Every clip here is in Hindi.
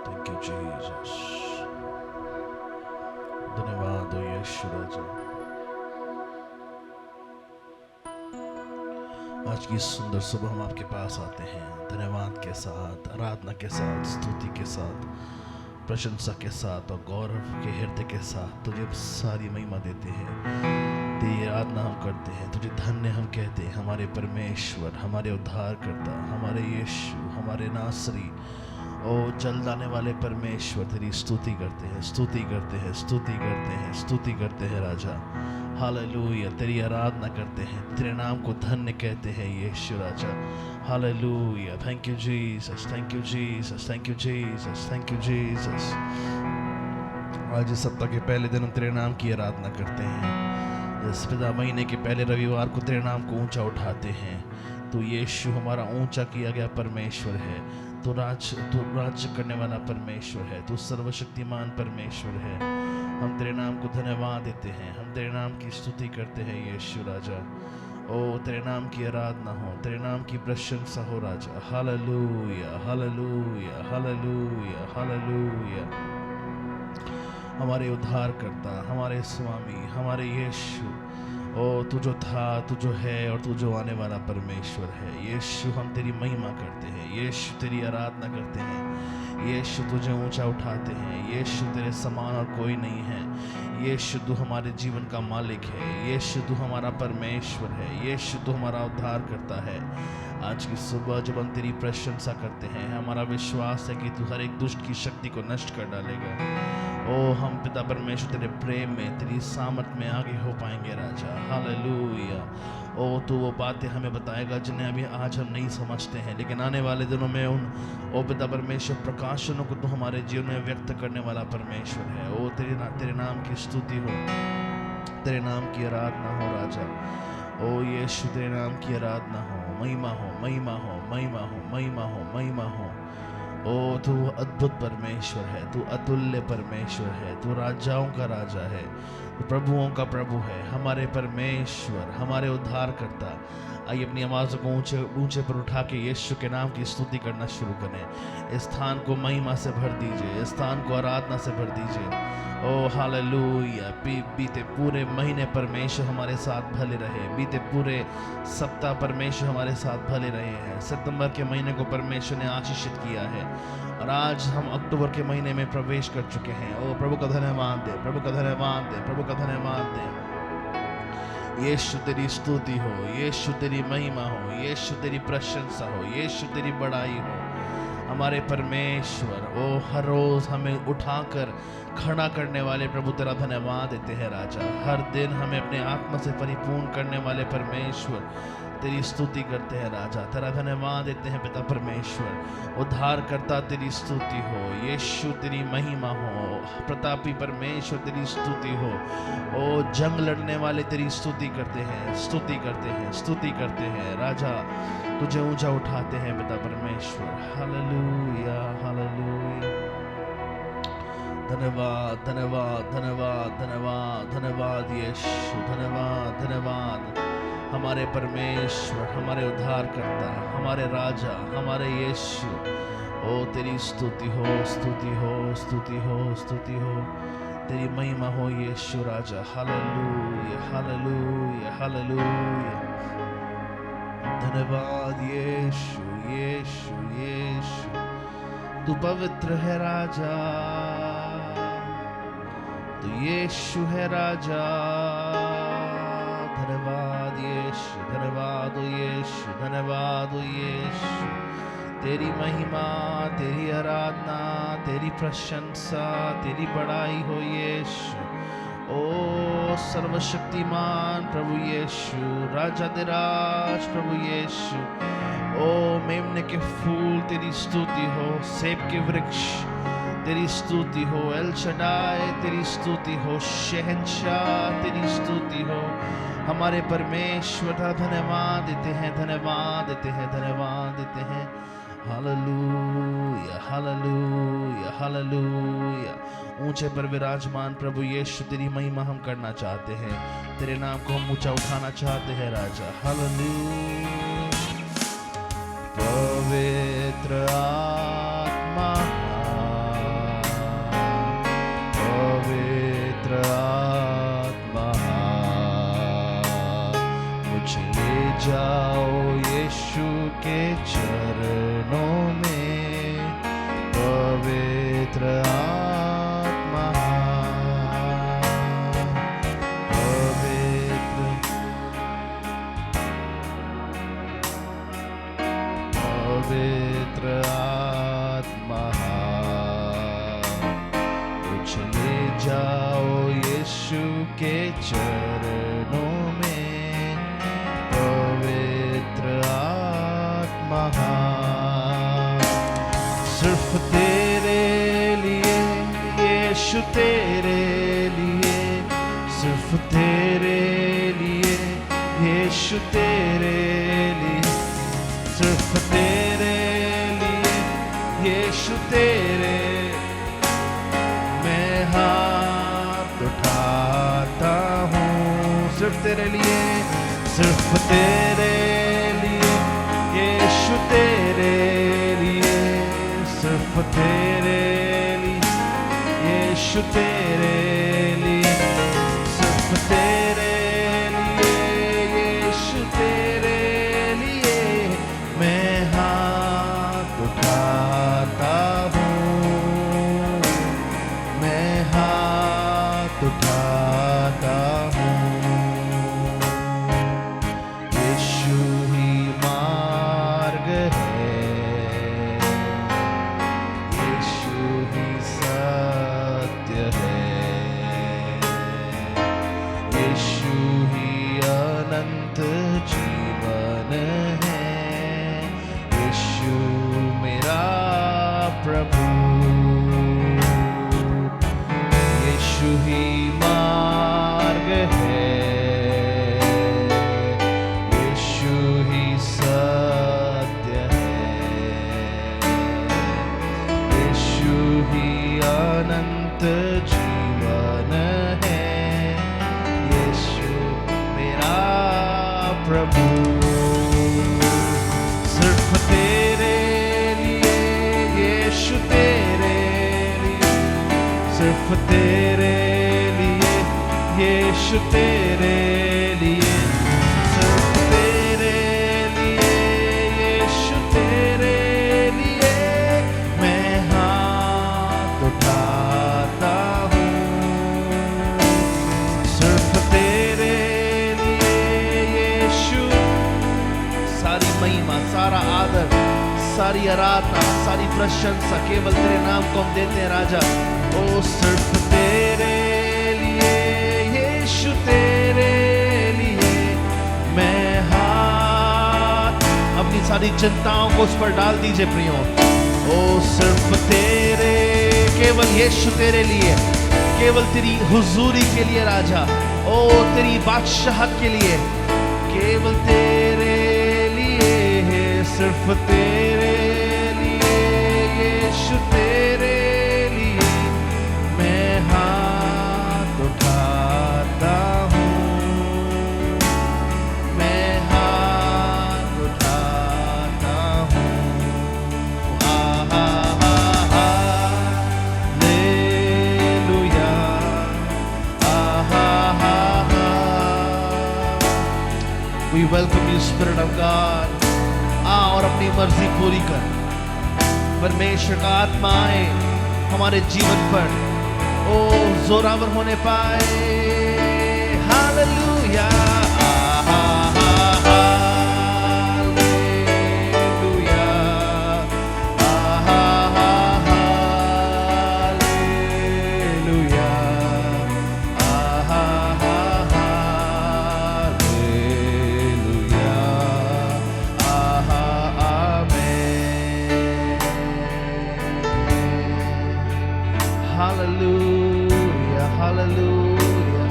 Thank you Jesus. धन्यवाद हो यीशु राजा। आज की सुंदर सुबह हम आपके पास आते हैं धन्यवाद के साथ, आराधना के साथ, स्तुति के साथ, प्रशंसा के साथ और गौरव के हृदय के साथ तुझे सारी महिमा देते हैं, तेरी आराधना हम करते हैं, तुझे धन्य हम कहते हैं हमारे परमेश्वर, हमारे उद्धारकर्ता, हमारे यीशु, हमारे नासरी, ओ जलदाने वाले परमेश्वर। तेरी स्तुति करते हैं, स्तुति करते हैं, स्तुति करते हैं, स्तुति करते हैं राजा। हालेलुया। तेरी आराधना करते हैं, तेरे नाम को धन्य कहते हैं यीशु राजा। Hallelujah. Thank you Jesus, thank you Jesus, thank you Jesus, thank you Jesus. आज इस सप्ताह के पहले दिन हम तेरे नाम की आराधना करते हैं। इस पिता महीने के पहले रविवार को तेरे नाम को ऊंचा उठाते हैं। तो यीशु हमारा ऊंचा किया गया परमेश्वर है। तो राज्य करने वाला परमेश्वर है। तो सर्वशक्तिमान परमेश्वर है। हम तेरे नाम को धन्यवाद देते हैं, हम तेरे नाम की स्तुति करते हैं यीशु राजा। ओ तेरे नाम की आराधना हो, तेरे नाम की प्रशंसा हो राजा। Hallelujah, hallelujah, hallelujah, hallelujah. हमारे उद्धारकर्ता, हमारे स्वामी, हमारे यीशु, ओ तू जो था, तू जो है और तू जो आने वाला परमेश्वर है। यीशु हम तेरी महिमा करते हैं, यीशु तेरी आराधना करते हैं, यीशु तुझे ऊंचा उठाते हैं। यीशु तेरे समान और कोई नहीं है। यीशु तू हमारे जीवन का मालिक है। यीशु तू हमारा परमेश्वर है। यीशु तू हमारा उद्धार करता है। आज की सुबह जब हम तेरी प्रशंसा करते हैं, हमारा विश्वास है कि तू हर एक दुष्ट की शक्ति को नष्ट कर डालेगा। ओ हम पिता परमेश्वर तेरे प्रेम में, तेरी सामर्थ में आगे हो पाएंगे राजा। हालेलुया। ओ तू वो बातें हमें बताएगा जिन्हें अभी आज हम नहीं समझते हैं, लेकिन आने वाले दिनों में उन ओ पिता परमेश्वर प्रकाशनों को तू हमारे जीवन में व्यक्त करने वाला परमेश्वर है। ओ तेरे नाम की स्तुति हो, तेरे नाम की आराधना हो राजा। ओ यीशु तेरे नाम की आराधना हो, महिमा हो, महिमा हो, महिमा हो, महिमा हो, महिमा हो। ओ तू अद्भुत परमेश्वर है, तू अतुल्य परमेश्वर है, तू राजाओं का राजा है, तू प्रभुओं का प्रभु है, हमारे परमेश्वर, हमारे उद्धारकर्ता। आइए अपनी आवाज़ को ऊंचे ऊंचे पर उठा के यीशु के नाम की स्तुति करना शुरू करें। इस स्थान को महिमा से भर दीजिए, इस स्थान को आराधना से भर दीजिए। ओ हालेलुया। बीते पूरे महीने परमेश्वर हमारे साथ भले रहे, बीते पूरे सप्ताह परमेश्वर हमारे साथ भले रहे हैं। सितंबर के महीने को परमेश्वर ने आशीषित किया है और आज हम अक्टूबर के महीने में प्रवेश कर चुके हैं। ओ प्रभु का धन्यवाद दे, प्रभु का धन्यवाद दे, प्रभु का धन्यवाद दे। यीशु तेरी स्तुति हो, यीशु तेरी महिमा हो, यीशु तेरी प्रशंसा हो, यीशु तेरी बड़ाई हो। हमारे परमेश्वर ओ हर रोज हमें उठाकर खड़ा करने वाले प्रभु तेरा धन्यवाद देते हैं राजा। हर दिन हमें अपने आत्मा से परिपूर्ण करने वाले परमेश्वर तेरी स्तुति करते हैं राजा। तेरा धन्यवाद देते हैं पिता परमेश्वर। उद्धार करता तेरी स्तुति हो, यीशु तेरी महिमा हो, प्रतापी परमेश्वर तेरी स्तुति हो। ओ जंग लड़ने वाले तेरी स्तुति करते हैं, स्तुति करते हैं, स्तुति करते हैं राजा। तुझे ऊंचा उठाते हैं पिता परमेश्वर। Hallelujah, hallelujah. धन्यवाद, धन्यवाद, धन्यवाद, धन्यवाद, धन्यवाद यीशु, धन्यवाद, धन्यवाद। हमारे परमेश्वर, हमारे उद्धारकर्ता, हमारे राजा, हमारे यीशु। ओ तेरी स्तुति हो, स्तुति हो, स्तुति हो, स्तुति हो। तेरी महिमा हो यीशु राजा। Hallelujah, hallelujah, hallelujah. धन्यवाद यीशु, यीशु, यीशु। तू पवित्र है राजा, तू यीशु है राजा। धन्यवाद यीशु, धन्यवाद यीशु, धन्यवाद यीशु। तेरी महिमा, तेरी आराधना, तेरी प्रशंसा, तेरी बड़ाई हो यीशु। ओ सर्वशक्तिमान प्रभु यीशु, राजाधिराज प्रभु यीशु। ओ मेमने के फूल तेरी स्तुति हो, सेब के वृक्ष तेरी स्तुति हो, एल शडाय तेरी स्तुति हो, शहंशाह तेरी स्तुति हो। हमारे परमेश्वर का धन्यवाद देते हैं, धन्यवाद देते हैं, धन्यवाद देते हैं। Hallelujah, hallelujah, hallelujah. ऊंचे पर विराजमान प्रभु यीशु तेरी महिमा हम करना चाहते हैं, तेरे नाम को हम ऊंचा उठाना चाहते हैं राजा। हालेलुया। पवित्र आत्मा जाओ यीशु के चरणों में, पवित्र आत्मा सिर्फ तेरे लिए यीशु, तेरे लिए, सिर्फ तेरे लिए यीशु, तेरे लिए, सिर्फ तेरे लिए यीशु, तेरे। मैं हाथ उठाता हूँ सिर्फ तेरे लिए, सिर्फ तेरे लिए यीशु, तेरे लिए, सिर्फ तेरे लिए यीशु, तेरे लिए, सिर्फ तेरे लिए यीशु, तेरे लिए। मैं हाथ उठाता हूँ, मैं हाथ उठाता हूँ। यीशु ही मार्ग है, यीशु ही सत्य है, यीशु ही अनंत जीवन है, यीशु मेरा प्रभु। यीशु ही मार्ग है, यीशु ही सत्य है, यीशु ही अनंत जीवन है, यीशु मेरा प्रभु। सिर्फ तेरे लिए यीशु, तेरे लिए, सिर्फ तेरे लिए यीशु, तेरे लिए, सिर्फ तेरे लिए यीशु, तेरे लिए। मैं हाथ उठाता हूँ सिर्फ तेरे लिए यीशु। सारी महिमा, सारा आदर, सारी आराधना, सारी प्रशंसा केवल तेरे नाम को हम देते हैं राजा। ओ सिर्फ तेरे लिए यीशु, तेरे लिए। मैं हाथ, अपनी सारी चिंताओं को उस पर डाल दीजिए प्रियो। ओ सिर्फ तेरे, केवल यीशु तेरे लिए, केवल तेरी हुजूरी के लिए राजा। ओ तेरी बादशाहत के लिए, केवल तेरे लिए, सिर्फ तेरे लिए यीशु, तेरे लिए। मैं हाथ उठाता हूँ, मैं हाथ उठाता हूँ। Hallelujah, We welcome you, Spirit of God. आ और अपनी मर्जी पूरी कर। परमेश्वर का आत्मा आए हमारे जीवन पर, ओ जोरावर होने पाए। Hallelujah, hallelujah, hallelujah, hallelujah, hallelujah.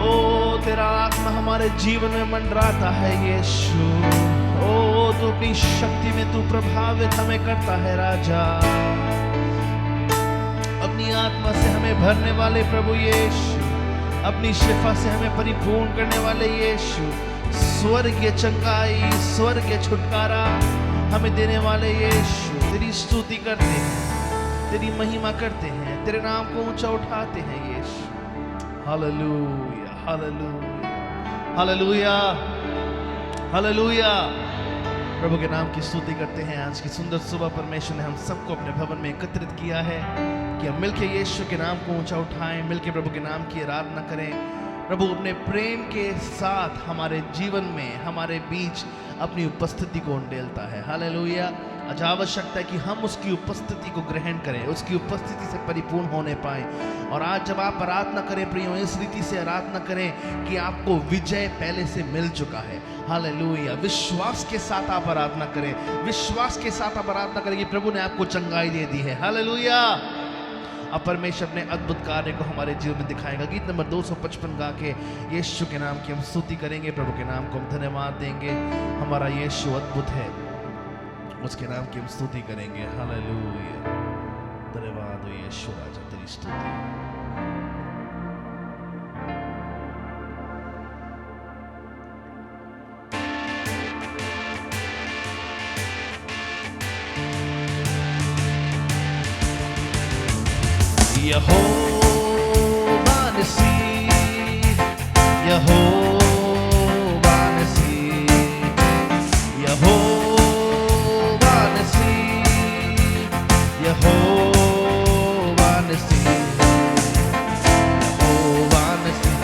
ओ तेरा आत्मा हमारे जीवन में मंडराता है यीशु। ओ तू अपनी शक्ति में तू प्रभावित हमें करता है राजा। अपनी आत्मा से हमें भरने वाले प्रभु यीशु, अपनी शिफा से हमें परिपूर्ण करने वाले यीशु, स्वर्गीय चंगाई, स्वर्गीय छुटकारा हमें देने वाले यीशु, तेरी स्तुति करते हैं, तेरी महिमा करते हैं, तेरे नाम को ऊंचा उठाते हैं यीशु। Hallelujah, hallelujah, hallelujah, hallelujah. प्रभु के नाम की स्तुति करते हैं। आज की सुंदर सुबह परमेश्वर ने हम सबको अपने भवन में एकत्रित किया है कि हम मिलके यीशु के नाम को ऊंचा उठाएं, मिलके प्रभु के नाम की आराधना करें। प्रभु अपने प्रेम के साथ हमारे जीवन में, हमारे बीच अपनी उपस्थिति को उंडेलता है। हालेलुया। आज आवश्यकता है कि हम उसकी उपस्थिति को ग्रहण करें, उसकी उपस्थिति से परिपूर्ण होने पाए। और आज जब आप आराधना करें प्रियो, इस रीति से आराधना करें कि आपको विजय पहले से मिल चुका है। हालेलुया। विश्वास के साथ आप आराधना करें, विश्वास के साथ आप आराधना करें कि प्रभु ने आपको चंगाई दे दी है। हालेलुया। अब परमेश्वर अपने अद्भुत कार्य को हमारे जीवन में दिखाएगा। गीत नंबर 255 गा के यीशु के नाम की हम स्तुति करेंगे, प्रभु के नाम को हम धन्यवाद देंगे। हमारा यीशु अद्भुत है, उसके नाम की हम स्तुति करेंगे। हालेलुया। धन्यवाद हो यीशु राजा, तेरी स्तुति। यहोवा निसी, यहोवा निसी, यहोवा निसी, यहोवा निसी, यहोवा निसी,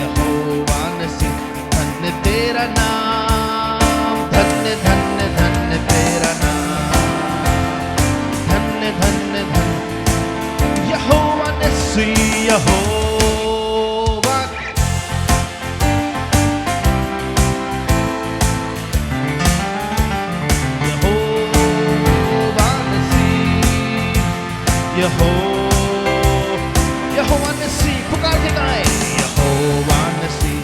यहोवा निसी। धन्य तेरा नाम, धन्य धन्य धन्य तेरा नाम, धन्य धन्य धन्य यहोवा निसी, यहोवा, यहोवा निसी, यहोवा निसी। पुकार के गाए, यहोवा निसी,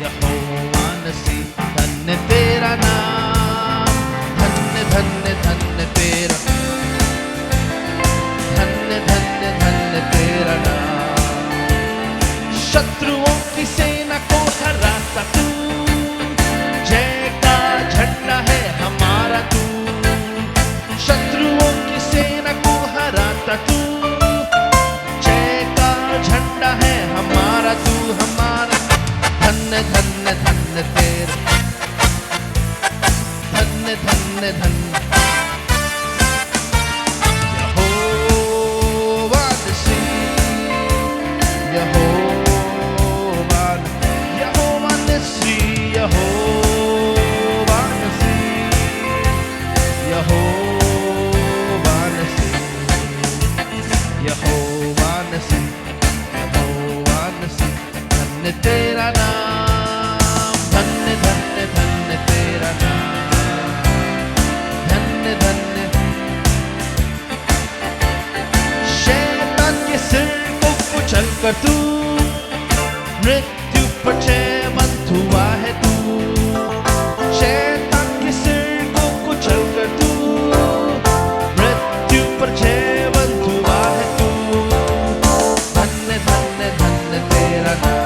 यहोवा निसी। धन्य तेरा नाम, धन्य धन्य धन्य तेरा, धन्य धन्य धन्य तेरा नाम। शत्रुओं की सेना को हराता तू, जय का झंडा है हमारा तू। शत्रुओं की सेना को हराता तू, जय का झंडा है हमारा तू, हमारा। धन्य धन्य धन्य तेरा, धन्य धन्य धन्य तेरा नाम, धन्य धन्य धन्य तेरा नाम, धन्य धन्य। शैतान के सिर को कुचल कर तू, मृत्यु पर जयवंत हुआ है तू। शैतान के सिर को कुचल कर तू, मृत्यु पर जयवंत हुआ है तू। धन्य धन्य धन्य तेरा नाम,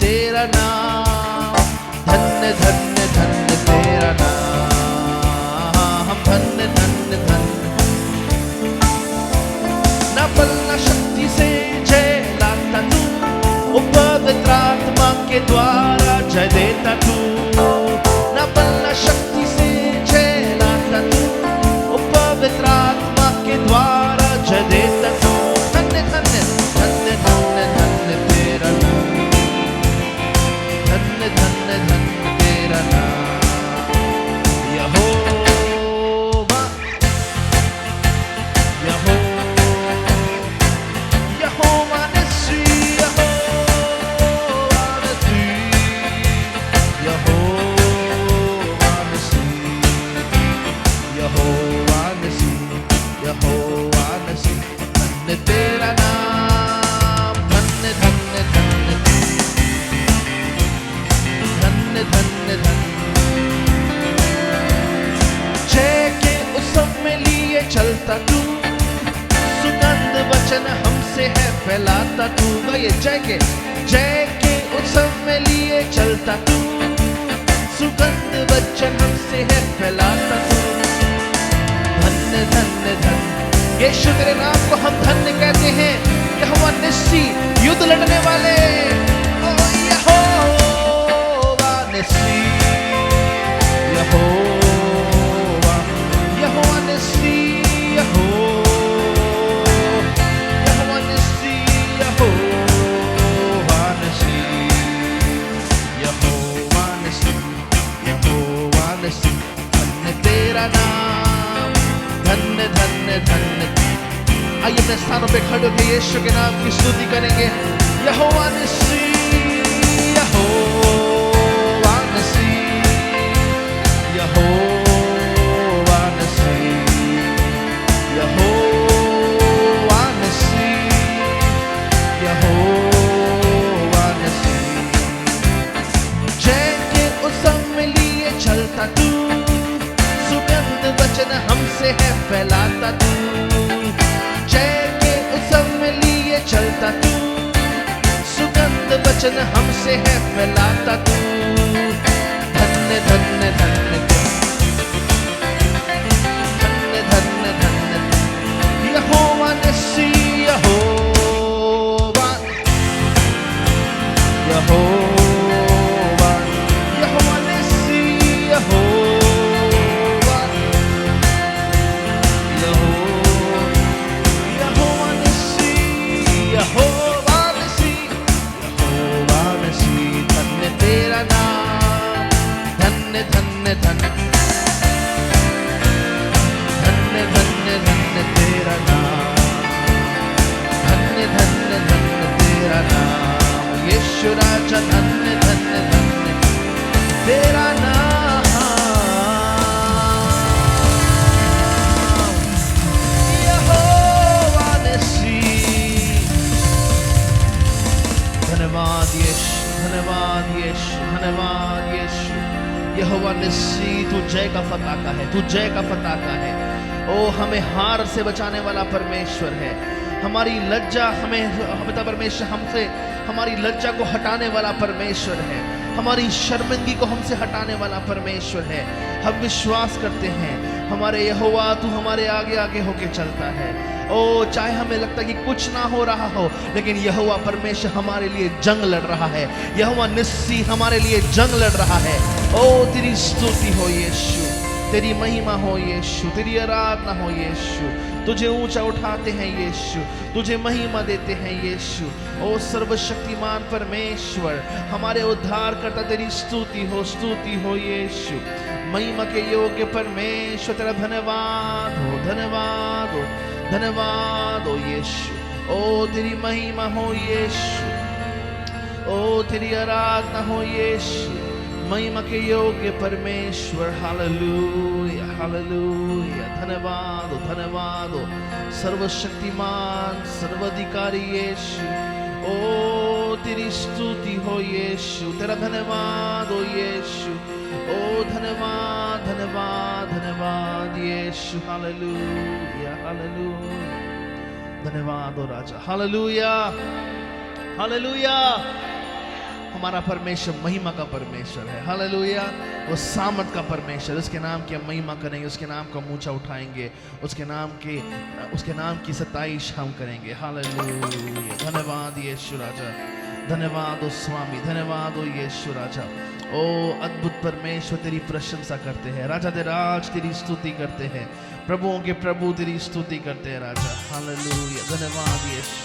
तेरा नाम, धन्य धन्य धन्य तेरा नाम, धन्य धन्य धन्य। न बल न शक्ति से जय लाता तू, पवित्र आत्मा के द्वारा जय देता तू। न बल न शक्ति से जय लाता तू, पवित्र आत्मा के द्वारा जय देता तू। धन्य धन्य धन्य धन्य धन्य तेरा नाम, धन्य धन्य धन्य तेरा नाम। यहोवा, यहोवा निसी, यहोवा निसी, यहोवा निसी, यहोवा निसी, यहोवा निसी। धन्य तेरा नाम, धन्य धन्य धन्य, धन्य धन्य धन्य। जय के उत्सव में लिए चलता तू, सुगंध वचन हमसे है फैलाता तू। ये जय के उत्सव में लिए चलता तू, सुगंध वचन हमसे है फैलाता तू। धन्य धन्य धन्य यीशु तेरे नाम को हम धन्य कहते हैं। यहोवा निस्सी, युद्ध लड़ने वाले, ओ यहोवा निस्सी, यहोवा, यहोवा निस्सी, यहोवा निस्सी, यहोवा निस्सी, यहोवा निस्सी, यहोवा निस्सी। धन्य तेरा नाम, धन्य धन्य धन्य। आइए अपने स्थानों पे खड़े होकर यीशु के नाम की स्तुति करेंगे। यहोवा निस्सी, यहोवा निस्सी, यहोवा निस्सी, यहोवा निस्सी, यहोवा निस्सी। जय के उत्सव में लिए चलता तू, सुगंध वचन हमसे है फैलाता तू। जय के उत्सव में लिए चलता तू, सुगंध वचन हमसे है फैलाता तू। धन्य धन्य धन्य धन्य धन्य धन्य यहोवा निस्सी, यहोवा, यहोवा, यहोवा निस्सी, यहोवा, यहोवा निस्सी, यहोवा निस्सी, यहोवा निस्सी। धन्य तेरा नाम, धन्य धन्य धन्य, धन्य धन्य धन्य तेरा नाम, धन्य धन्य धन्य तेरा नाम। यीशु राजा, धन्य धन्य धन्य तेरा नाम। यहोवा निस्सी। धन्यवाद यीशु, धन्यवाद यीशु, धन्यवाद यीशु। यहोवा निस्सी, तू जय का फताका है, तू जय का फताका है। ओ हमें हार से बचाने वाला परमेश्वर है। हमारी लज्जा, हमें पिता परमेश्वर हमसे हमारी लज्जा को हटाने वाला परमेश्वर है। हमारी शर्मिंदगी को हमसे हटाने वाला परमेश्वर है। हम विश्वास करते हैं हमारे यहोवा, तू हमारे आगे आगे होके चलता है। ओ चाहे हमें लगता है कि कुछ ना हो रहा हो, लेकिन यहोवा परमेश्वर हमारे लिए जंग लड़ रहा है। यहोवा निस्सी हमारे लिए जंग लड़ रहा है। ओ तेरी स्तुति हो यीशु, तेरी महिमा हो यीशु, तेरी आराधना हो यीशु। तुझे ऊंचा उठाते हैं यीशु, तुझे महिमा देते हैं यीशु। ओ सर्वशक्तिमान परमेश्वर, हमारे उद्धार करता, तेरी स्तुति हो यीशु। महिमा के योग्य परमेश्वर, तेरा धन्यवाद हो, धन्यवाद हो, धन्यवाद हो यीशु। ओ तेरी महिमा हो यीशु, ओ तेरी आराधना हो यीशु। महिमा के योग्य परमेश्वर, हालेलुया, हालेलुया। धन्यवाद हो, धन्यवाद हो सर्वशक्तिमान, सर्वाधिकारी यीशु। ओ तेरी स्तुति हो यीशु, तेरा धन्यवाद हो यीशु। ओ धन्यवाद, धन्यवाद, धन्यवाद यीशु। Hallelujah, hallelujah. धन्यवाद हो राजा, हालेलुया, हालेलुया। हमारा परमेश्वर महिमा का परमेश्वर है, हालेलुया। वो सामर्थ का परमेश्वर, उसके नाम की हम महिमा करेंगे, उसके नाम को ऊंचा उठाएंगे, उसके नाम की सताइश हम करेंगे, हालेलुया। धन्यवाद यीशु राजा, धन्यवाद हो स्वामी, धन्यवाद हो यीशु राजा। ओ अद्भुत परमेश्वर, तेरी प्रशंसा करते हैं राजा, दे राज तेरी स्तुति करते हैं, प्रभुओं के प्रभु तेरी स्तुति करते हैं राजा, हालेलुया। धन्यवाद यीशु,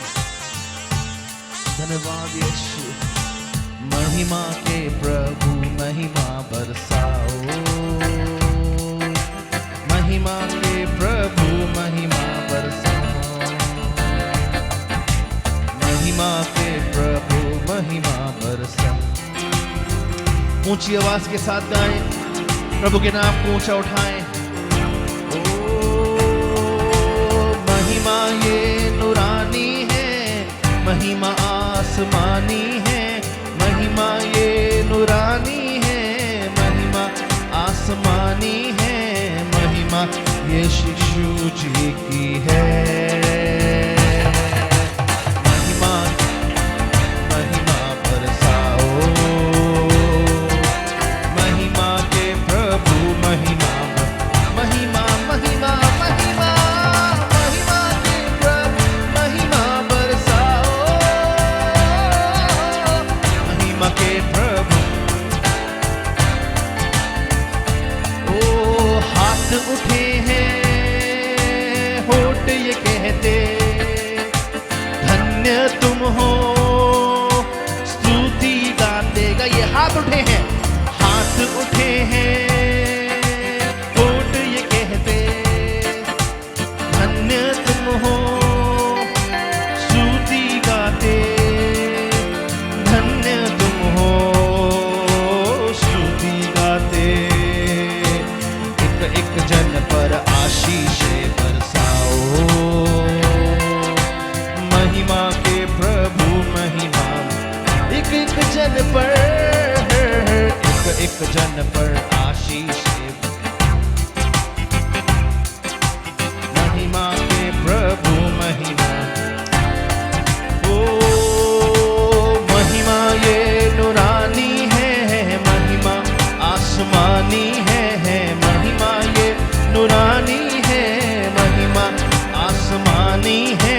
धन्यवाद यीशु। महिमा के प्रभु महिमा बरसाओ, महिमा के प्रभु महिमा बरसाओ, महिमा के प्रभु महिमा बरसाओ। ऊंची आवाज के साथ गाएं, प्रभु के नाम को ऊंचा उठाएं। ओ महिमा ये नूरानी है, महिमा आसमानी है, महिमा ये नूरानी है, महिमा आसमानी है, महिमा ये यीशु जी की है। महिमा महिमा बरसाओ, महिमा के प्रभु महिमा, महिमा महिमा महिमा महिमा एक जन पर आशीष महिमा के प्रभु महिमा ओ महिमा ये नूरानी है महिमा आसमानी है महिमा ये नूरानी है महिमा आसमानी है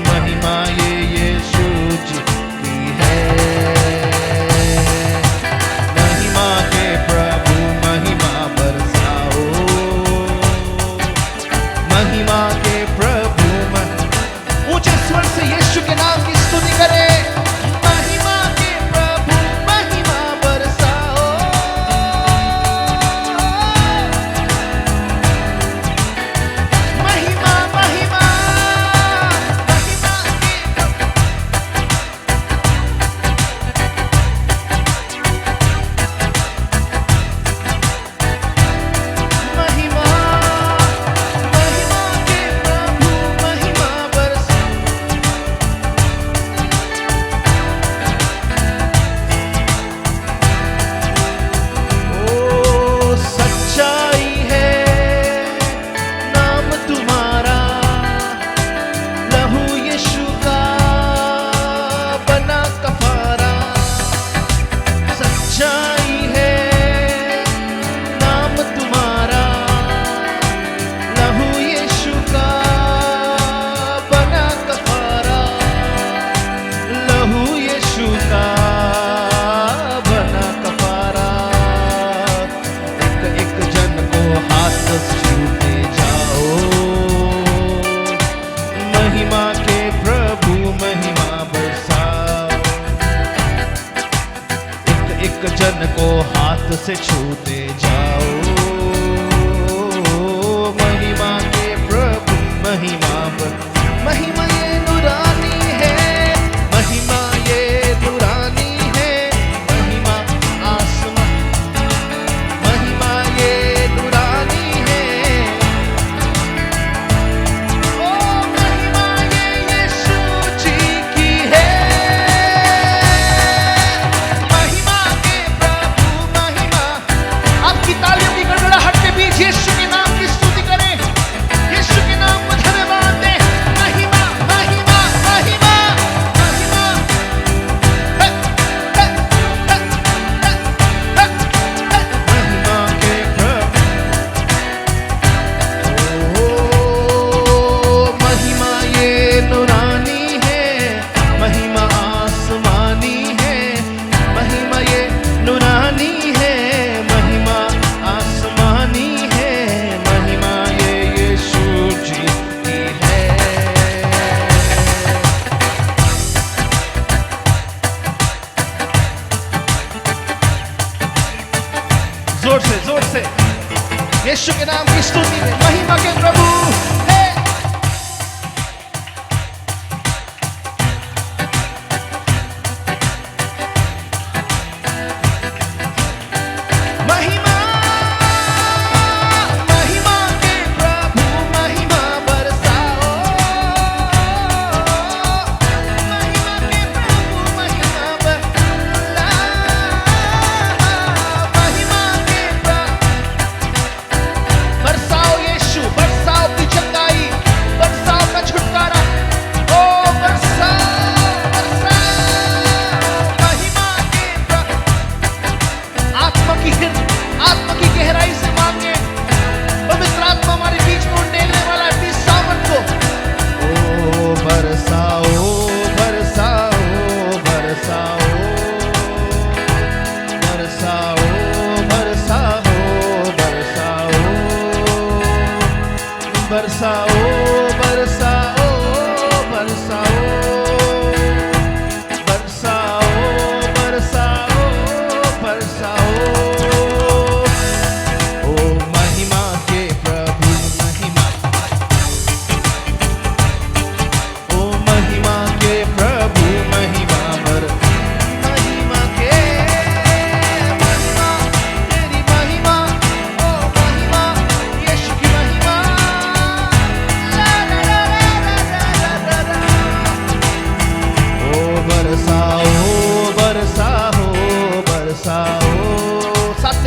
महिमा ये यीशु जी की है महिमा के प्रभु महिमा बरसाओ महिमा के प्रभु ऊंचे स्वर से यीशु के नाम की स्तुति करें महिमा के प्रभु महिमा बरसाओ महिमा महिमा महिमा महिमा महिमा के प्रभु महिमा बरसाओ ओ सच्चाई है नाम तुम्हारा लहू यीशु का बना कफारा सच्चाई है नाम तुम्हारा लहू यीशु का बना कफारा लहू यीशु का बना कफारा एक एक जन को हाथ छूते जाओ महिमा के प्रभु महिमा बरसाओ एक एक जन को हाथ से छूते जाओ महिमा के प्रभु महिमा महिमा ये नूरानी है महिमा ये नूरानी है महिमा आसमां महिमा ये नूरानी है ओ महिमा ये यीशु जी की है महिमा के प्रभु महिमा आपकी तालियों की गड़गड़ाहट के बीच यीशु के नाम की स्तुति करें यीशु के नाम को धन्यवाद दें महिमा महिमा महिमा महिमा महिमा के प्रभु ओ महिमा ये नूरानी है महिमा आसमानी है महिमा ये नूरानी है महिमा आसमानी है महिमा ये यीशु जी की है जोर से यीशु के नाम की स्तुति में महिमा के प्रभु है महिमा महिमा के प्रभु महिमा बरसाओ महिमा के प्रभु महिमा महिमा के प्रभु बरसाओ यीशु बरसाओ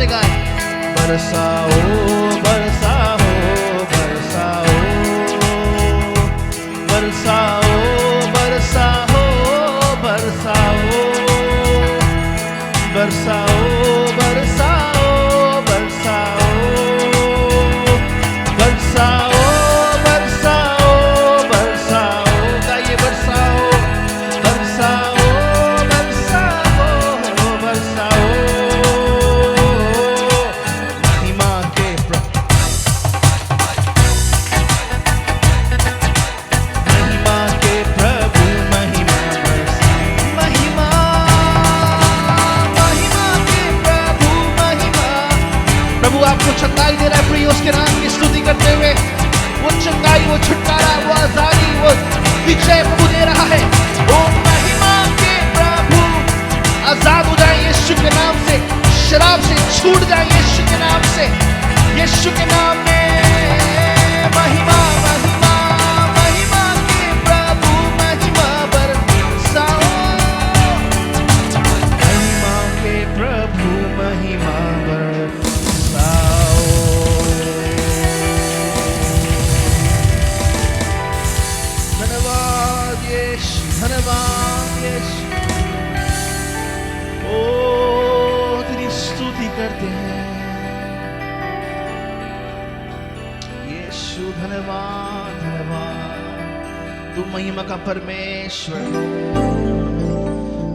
से गाएं। बरसाओ बरसाओ बरसाओ बरसाओ बरसाओ बरसाओ बरसाओ बरसाओ बरसाओ बरसाओ बरसाओ बरसाओ गाइए बरसाओ बरसाओ बरसाओ बरसाओ महिमा के महिमा के प्रभु महिमा महिमा महिमा के प्रभु महिमा। प्रभु आपको चंगाई दे रहा है प्रिय, उसके नाम की स्तुति करते हुए। वो चंगाई, वो छुटकारा, वो आजादी, वो विजय प्रभु दे रहा है। ओ महिमा के प्रभु, आजाद हो जाए यीशु के नाम से, शराब से छूट जाए यीशु के नाम से, यीशु के नाम में महिमा महिमा महिमा के प्रभु महिमा बरसाओ। महिमा के प्रभु महिमा बरसाओ। धन्यवाद यीशु, धन्यवाद यीशु। ओ तेरी स्तुति करते हैं यीशु, धन्यवाद धन्यवाद। तू महिमा का परमेश्वर है,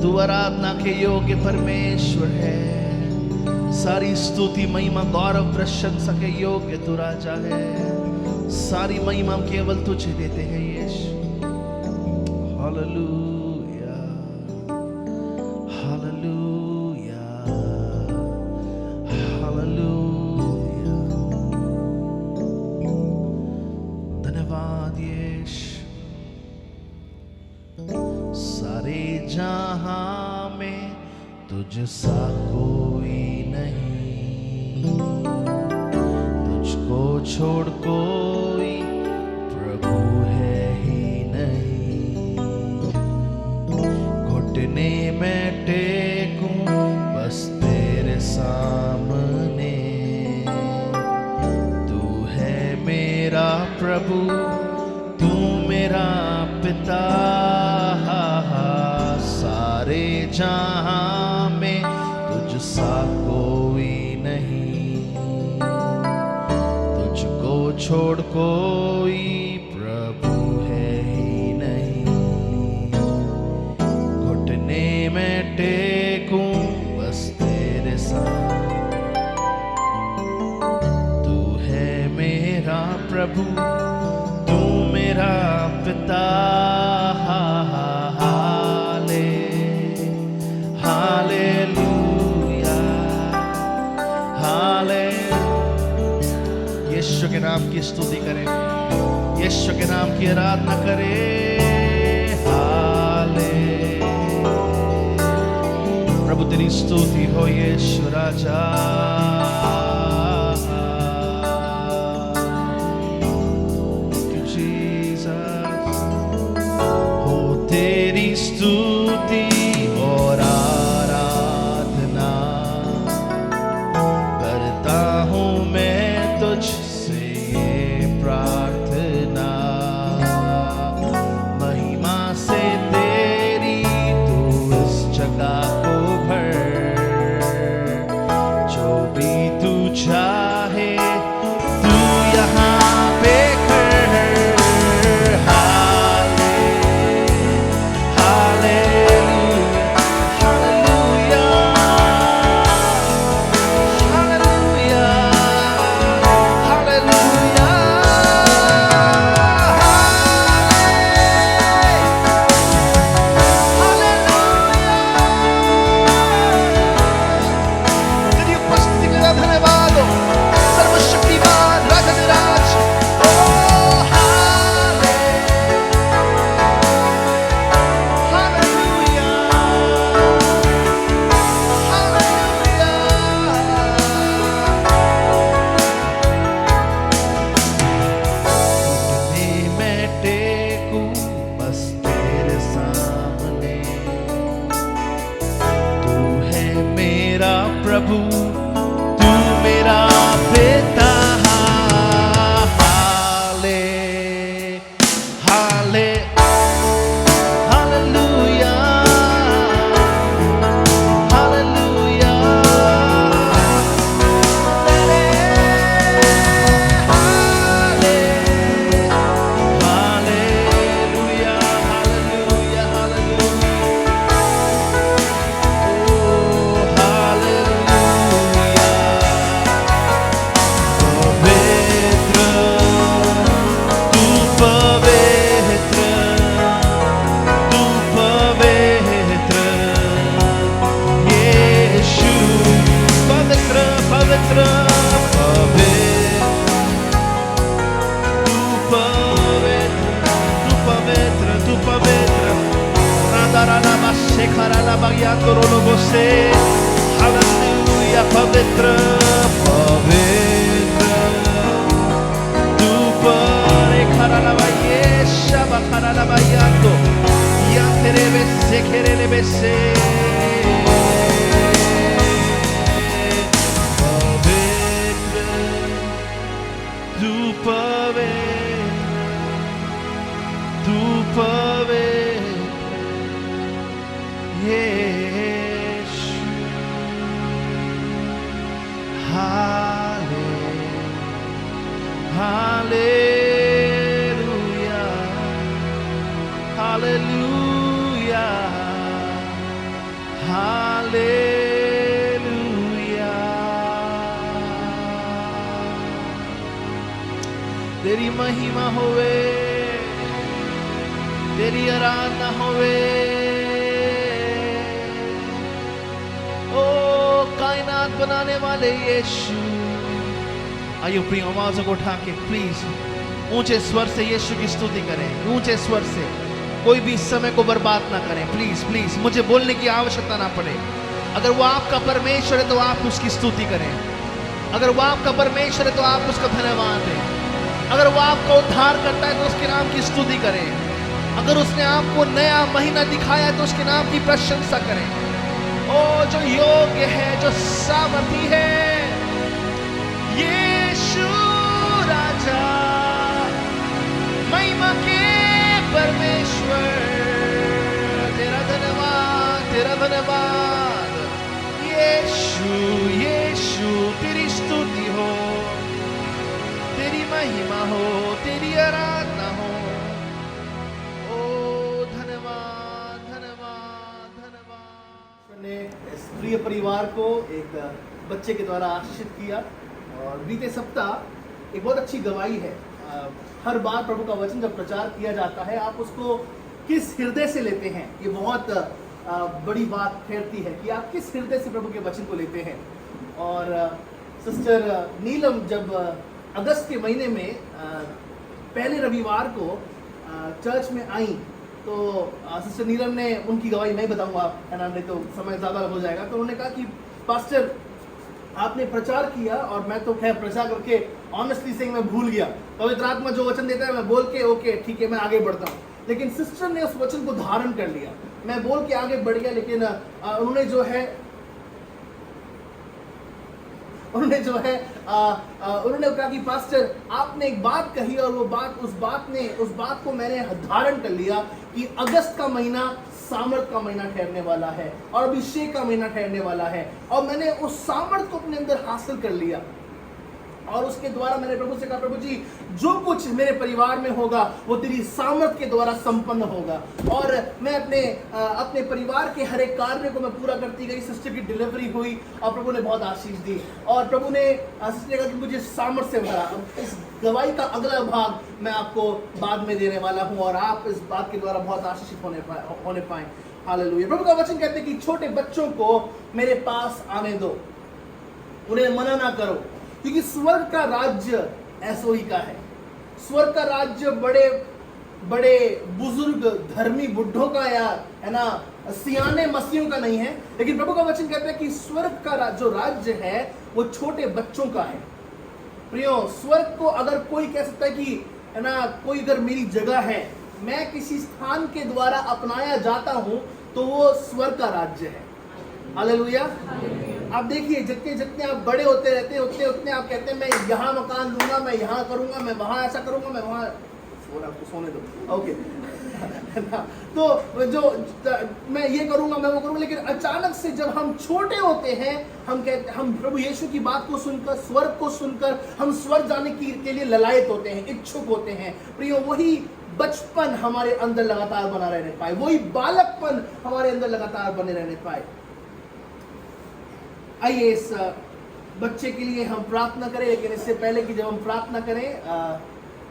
तू आराधना के योग्य परमेश्वर है। सारी स्तुति महिमा गौरव प्रशंसा के योग्य तू राजा है। सारी महिमा हम केवल तुझे देते हैं यीशु। Hallelujah hallelujah hallelujah. धन्यवाद यीशु। सारे जहां में तुझ सा कोई नहीं, तुझको छोड़ कोई प्रभु है ही नहीं। घुटने में टेकूं बस तेरे सामने, तू है मेरा प्रभु, तू मेरा पिता। सारे जहां में तुझ सा कोई नहीं, तुझको छोड़ कोई प्रभु है ही नहीं। घुटने में टेकूं बस तेरे साथ, तू है मेरा प्रभु, तू मेरा पिता। यीशु के नाम की स्तुति करें, यीशु के नाम की आराधना करें। हाले प्रभु तेरी स्तुति हो यीशु राजा। हो तेरी स्तुति और आराधना करता हूँ मैं तुझसे ये प्रार्थना। महिमा से तेरी तू इस जगह को भर, जो भी तू चाहे तू यहाँ पे कर। प्रभु तू शेखराला बगियातो रोलोगो से हालेलुया पवित्र पवित्र तू परे खराला बाये शबा खराला बगियातो या तेरे बेसे खेरेले बेसे पवित्र तू पवित्र Yeshu Hallelujah Hallelujah Hallelujah तेरी महिमा होवे तेरी आराधना होवे कायनात बनाने वाले यीशु। आइए प्रिय आवाज़ों को उठा के प्लीज ऊंचे स्वर से यीशु की स्तुति करें, ऊंचे स्वर से। कोई भी समय को बर्बाद ना करें, प्लीज प्लीज। मुझे बोलने की आवश्यकता ना पड़े। अगर वो आपका परमेश्वर है तो आप उसकी स्तुति करें। अगर वो आपका परमेश्वर है तो आप उसका धन्यवाद दें। अगर वो आपका उद्धार करता है तो उसके नाम की स्तुति करें। अगर उसने आपको नया महीना दिखाया है तो उसके नाम की प्रशंसा करें। ओ जो योग्य है, जो सामर्थी है, यीशु राजा, महिमा के परमेश्वर, तेरा धन्यवाद यीशु यीशु। तेरी स्तुति हो, तेरी महिमा हो, तेरी आराधना हो। ओ धन्यवाद धन्यवाद धन्यवाद। ने इस प्रिय परिवार को एक बच्चे के द्वारा आशीषित किया और बीते सप्ताह एक बहुत अच्छी गवाही है। हर बार प्रभु का वचन जब प्रचार किया जाता है आप उसको किस हृदय से लेते हैं, ये बहुत बड़ी बात ठहरती है कि आप किस हृदय से प्रभु के वचन को लेते हैं। और सिस्टर नीलम जब अगस्त के महीने में पहले रविवार को चर्च में आई तो सिस्टर नीलम ने उनकी गवाही नहीं बताऊंगा, है ना, नहीं तो समय ज़्यादा हो जाएगा। तो उन्होंने कहा कि पास्टर आपने प्रचार किया और मैं तो खैर प्रचार करके ऑनेस्टली से मैं भूल गया। पवित्र आत्मा जो वचन देता है मैं बोल के ओके ठीक है मैं आगे बढ़ता हूँ, लेकिन सिस्टर ने उस वचन को धारण कर लिया। मैं बोल के आगे बढ़ गया, लेकिन उन्होंने जो है उन्होंने कहा कि पास्टर आपने एक बात कही और वो बात उस बात को मैंने धारण कर लिया कि अगस्त का महीना सामर्थ का महीना ठहरने वाला है और अभिषेक का महीना ठहरने वाला है। और मैंने उस सामर्थ को अपने अंदर हासिल कर लिया और उसके द्वारा मैंने प्रभु से कहा प्रभु जी जो कुछ मेरे परिवार में होगा वो तेरी सामर्थ के द्वारा संपन्न होगा। और मैं अपने परिवार के हर एक कार्य को मैं पूरा करती गई। सिस्टर की डिलीवरी हुई और प्रभु ने बहुत आशीष दी और प्रभु ने सिस्टर ने कहा कि मुझे सामर्थ से भरा। इस गवाही का अगला भाग मैं आपको बाद में देने वाला हूँ और आप इस बात के द्वारा बहुत आशीषित होने पाए। हालेलुया। प्रभु का वचन कहते हैं कि छोटे बच्चों को मेरे पास आने दो, उन्हें मना ना करो, क्योंकि स्वर्ग का राज्य ऐसो ही का है। स्वर्ग का राज्य बड़े बड़े बुजुर्ग धर्मी बुढ़ों का या है ना सियाने मसीहों का नहीं है, लेकिन प्रभु का वचन कहता है कि स्वर्ग का जो राज्य है वो छोटे बच्चों का है। प्रियो, स्वर्ग को अगर कोई कह सकता है कि है ना कोई अगर मेरी जगह है, मैं किसी स्थान के द्वारा अपनाया जाता हूं तो वो स्वर्ग का राज्य है। हालेलुया। आप देखिए जितने जितने आप बड़े होते रहते हैं उतने उतने आप कहते हैं मैं यहाँ मकान लूंगा, मैं यहाँ करूंगा, मैं वहाँ ऐसा करूंगा, मैं वहाँ आपको सोने दो ओके तो जो मैं ये करूंगा मैं वो करूंगा। लेकिन अचानक से जब हम छोटे होते हैं हम प्रभु यीशु की बात को सुनकर स्वर्ग को सुनकर हम स्वर्ग जाने के लिए ललायत होते हैं, इच्छुक होते हैं। प्रियो, वही बचपन हमारे अंदर लगातार बना रहने पाए, वही बालकपन हमारे अंदर लगातार बने रहने पाए। आइए इस बच्चे के लिए हम प्रार्थना करें, लेकिन इससे पहले कि जब हम प्रार्थना करें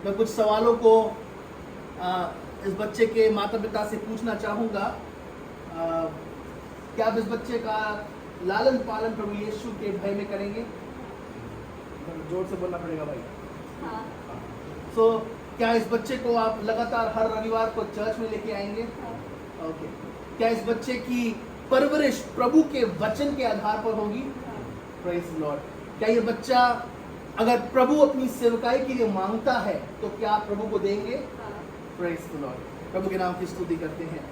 मैं कुछ सवालों को इस बच्चे के माता पिता से पूछना चाहूँगा। क्या आप इस बच्चे का लालन पालन प्रभु यीशु के भय में करेंगे? जोर से बोलना पड़ेगा भाई। हाँ। क्या इस बच्चे को आप लगातार हर रविवार को चर्च में लेके आएंगे? ओके। क्या इस बच्चे की परवरिश प्रभु के वचन के आधार पर होगी? Praise Lord. क्या ये बच्चा अगर प्रभु अपनी सेवकाई के लिए मांगता है तो क्या आप प्रभु को देंगे? Praise Lord. प्रभु के नाम की स्तुति करते हैं।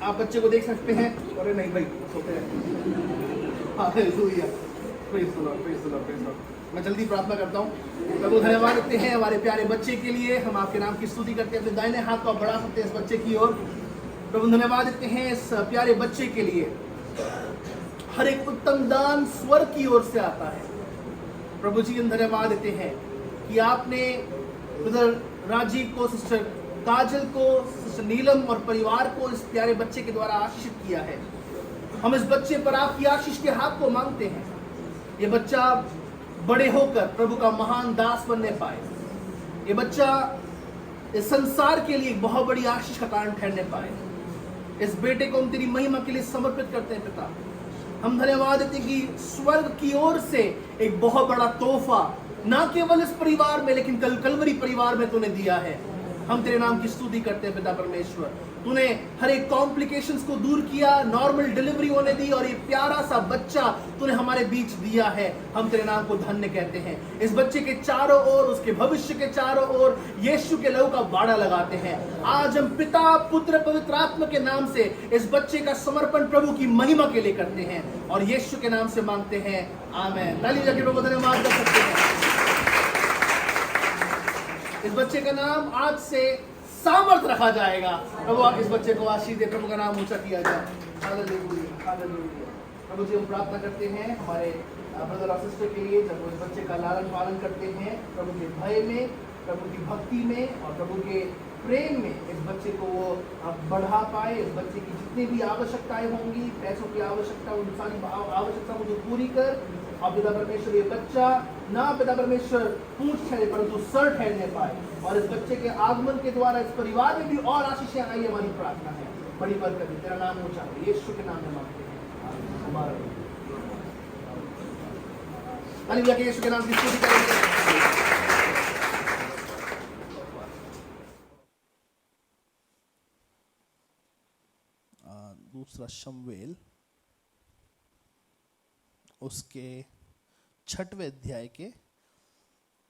आप बच्चे को देख सकते हैं। अरे नहीं भाई, सोते हैं। Hallelujah. Praise the Lord, praise the Lord, praise the Lord. मैं जल्दी प्रार्थना करता हूँ। प्रभु धन्यवाद देते हैं हमारे प्यारे बच्चे के लिए। हम आपके नाम की स्तुति करते हैं। अपने दाहिने हाथ को आप बढ़ा सकते हैं इस बच्चे की ओर। प्रभु धन्यवाद देते हैं इस प्यारे बच्चे के लिए। हर एक उत्तम दान स्वर्ग की ओर से आता है। प्रभु जी हम धन्यवाद देते हैं कि आपने ब्रदर राजीव को, सिस्टर काजल को, सिस्टर नीलम और परिवार को इस प्यारे बच्चे के द्वारा आशीषित किया है। हम इस बच्चे पर आपकी आशीष के हाथ को मांगते हैं। ये बच्चा बड़े होकर प्रभु का महान दास बनने पाए। ये बच्चा इस संसार के लिए एक बहुत बड़ी आशीष का कारण ठहरने पाए। इस बेटे को हम तेरी महिमा के लिए समर्पित करते हैं पिता। हम धन्यवाद देते हैं कि स्वर्ग की ओर से एक बहुत बड़ा तोहफा ना केवल इस परिवार में लेकिन कलवरी परिवार में तूने दिया है। हम तेरे नाम की स्तुति करते हैं पिता परमेश्वर। तूने हर एक कॉम्प्लिकेशंस को दूर किया, नॉर्मल डिलीवरी होने दी और ये प्यारा सा बच्चा तूने हमारे बीच दिया है। हम तेरे नाम को धन्य कहते हैं। इस बच्चे के चारों ओर, उसके भविष्य के चारों ओर यीशु के लहू का बाड़ा लगाते हैं। आज हम पिता, पुत्र, पवित्र आत्मा के नाम से इस बच्चे का समर्पण प्रभु की महिमा के लिए करते हैं और यीशु के नाम से मांगते हैं, आमीन। ताली बजा के प्रभु को धन्यवाद कर सकते हैं। इस बच्चे का नाम आज से सामर्थ रखा जाएगा। प्रभु आप इस बच्चे को आशीष दे, प्रभु का नाम ऊंचा किया जाए। Hallelujah, hallelujah. प्रभु जी हम प्रार्थना करते हैं हमारे ब्रदर और सिस्टर के लिए, जब वो इस बच्चे का लालन पालन करते हैं प्रभु के भय में, प्रभु की भक्ति में और प्रभु के प्रेम में, इस बच्चे को वो बढ़ा पाए। इस बच्चे की जितनी भी आवश्यकताएं होंगी, पैसों की आवश्यकता, उन सारी आवश्यकता को पूरी कर। और पिता परमेश्वर ये बच्चा ना पिता परमेश्वर पूंछ ठहरे परंतु सर ठहरने पाए और इस बच्चे के आगमन के द्वारा इस परिवार में भी और आशीषें आई, हमारी प्रार्थना है। बड़ी बरकत है, तेरा नाम ऊंचा हो, यीशु के नाम में मांगते हैं। हमारा हालेलुया के यीशु के नाम की स्तुति करेंगे। दूसरा शमूएल उसके 6वें अध्याय के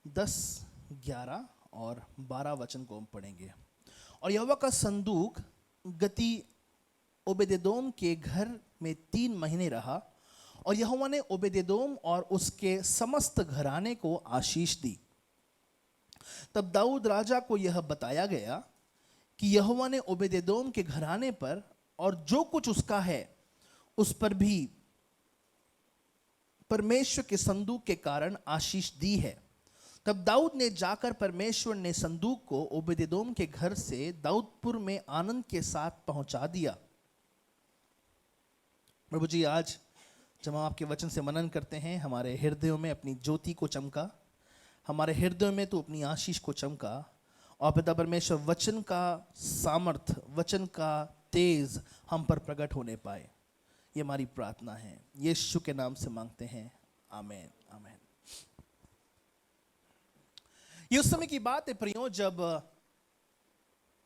10, 11 और 12 वचन को हम पढ़ेंगे। और यहोवा का संदूक गती ओबेदेदोम के घर में 3 महीने रहा और यहोवा ने ओबेदेदोम और उसके समस्त घराने को आशीष दी। तब दाऊद राजा को यह बताया गया कि यहोवा ने ओबेदेदोम के घराने पर और जो कुछ उसका है उस पर भी परमेश्वर के संदूक के कारण आशीष दी है। तब दाऊद ने जाकर परमेश्वर ने संदूक को ओबेदेदोम के घर से दाऊदपुर में आनंद के साथ पहुंचा दिया। प्रभु जी आज जब हम आपके वचन से मनन करते हैं, हमारे हृदयों में अपनी ज्योति को चमका, हमारे हृदयों में तो अपनी आशीष को चमका और पिता परमेश्वर वचन का सामर्थ, वचन का तेज हम पर प्रकट होने पाए। ये हमारी प्रार्थना है, यीशु के नाम से मांगते हैं, आमीन, आमीन। ये उस समय की बात है प्रियो, जब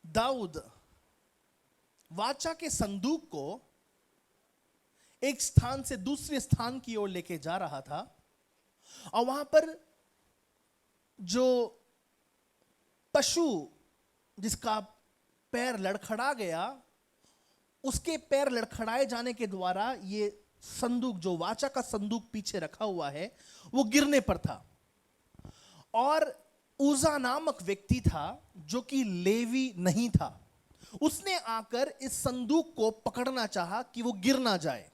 दाऊद वाचा के संदूक को एक स्थान से दूसरे स्थान की ओर लेके जा रहा था और वहां पर जो पशु जिसका पैर लड़खड़ा गया, उसके पैर लड़खड़ाए जाने के द्वारा ये संदूक, जो वाचा का संदूक पीछे रखा हुआ है, वो गिरने पर था। और उजा नामक व्यक्ति था जो कि लेवी नहीं था, उसने आकर इस संदूक को पकड़ना चाहा कि वो गिर ना जाए।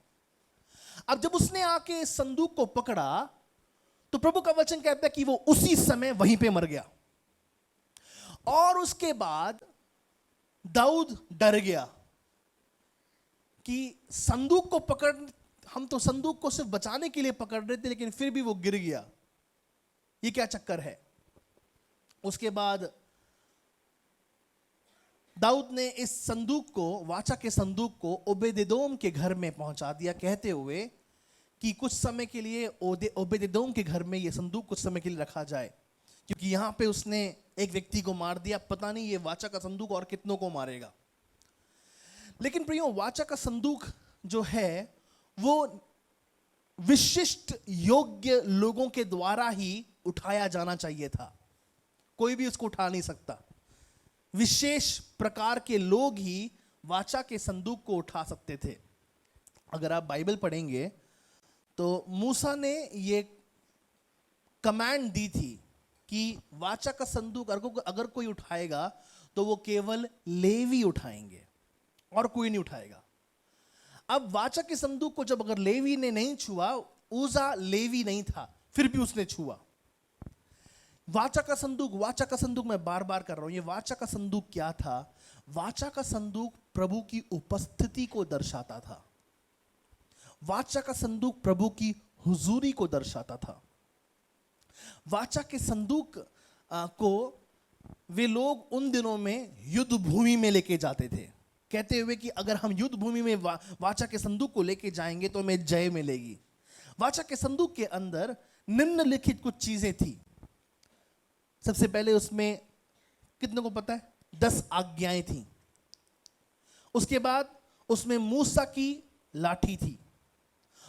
अब जब उसने आके इस संदूक को पकड़ा तो प्रभु का वचन कहता है कि वो उसी समय वहीं पे मर गया। और उसके बाद दाऊद डर गया कि संदूक को पकड़, हम तो संदूक को सिर्फ बचाने के लिए पकड़ रहे थे लेकिन फिर भी वो गिर गया, ये क्या चक्कर है। उसके बाद दाऊद ने इस संदूक को, वाचा के संदूक को ओबेदेदोम के घर में पहुंचा दिया, कहते हुए कि कुछ समय के लिए ओबेदेदोम के घर में यह संदूक कुछ समय के लिए रखा जाए, क्योंकि यहां पे उसने एक व्यक्ति को मार दिया, पता नहीं ये वाचा का संदूक और कितनों को मारेगा। लेकिन प्रियो, वाचा का संदूक जो है वो विशिष्ट योग्य लोगों के द्वारा ही उठाया जाना चाहिए था, कोई भी उसको उठा नहीं सकता। विशेष प्रकार के लोग ही वाचा के संदूक को उठा सकते थे। अगर आप बाइबल पढ़ेंगे तो मूसा ने ये कमांड दी थी कि वाचा का संदूक अगर कोई उठाएगा तो वो केवल लेवी उठाएंगे और कोई नहीं उठाएगा। अब वाचा के संदूक को जब अगर लेवी ने नहीं छुआ, उजा लेवी नहीं था, फिर भी उसने छुआ। वाचा का संदूक मैं बार बार कर रहा हूं, ये वाचा का संदूक क्या था? वाचा का संदूक प्रभु की उपस्थिति को दर्शाता था। वाचा का संदूक प्रभु की हुजूरी को दर्शाता था। वाचा के संदूक को वे लोग उन दिनों में युद्ध भूमि में लेके जाते थे, कहते हुए कि अगर हम युद्ध भूमि में वाचा के संदूक को लेके जाएंगे तो हमें जय मिलेगी। वाचा के संदूक के अंदर निम्नलिखित कुछ चीजें थी। सबसे पहले उसमें कितने को पता है? 10 आज्ञाएं थी। उसके बाद उसमें मूसा की लाठी थी,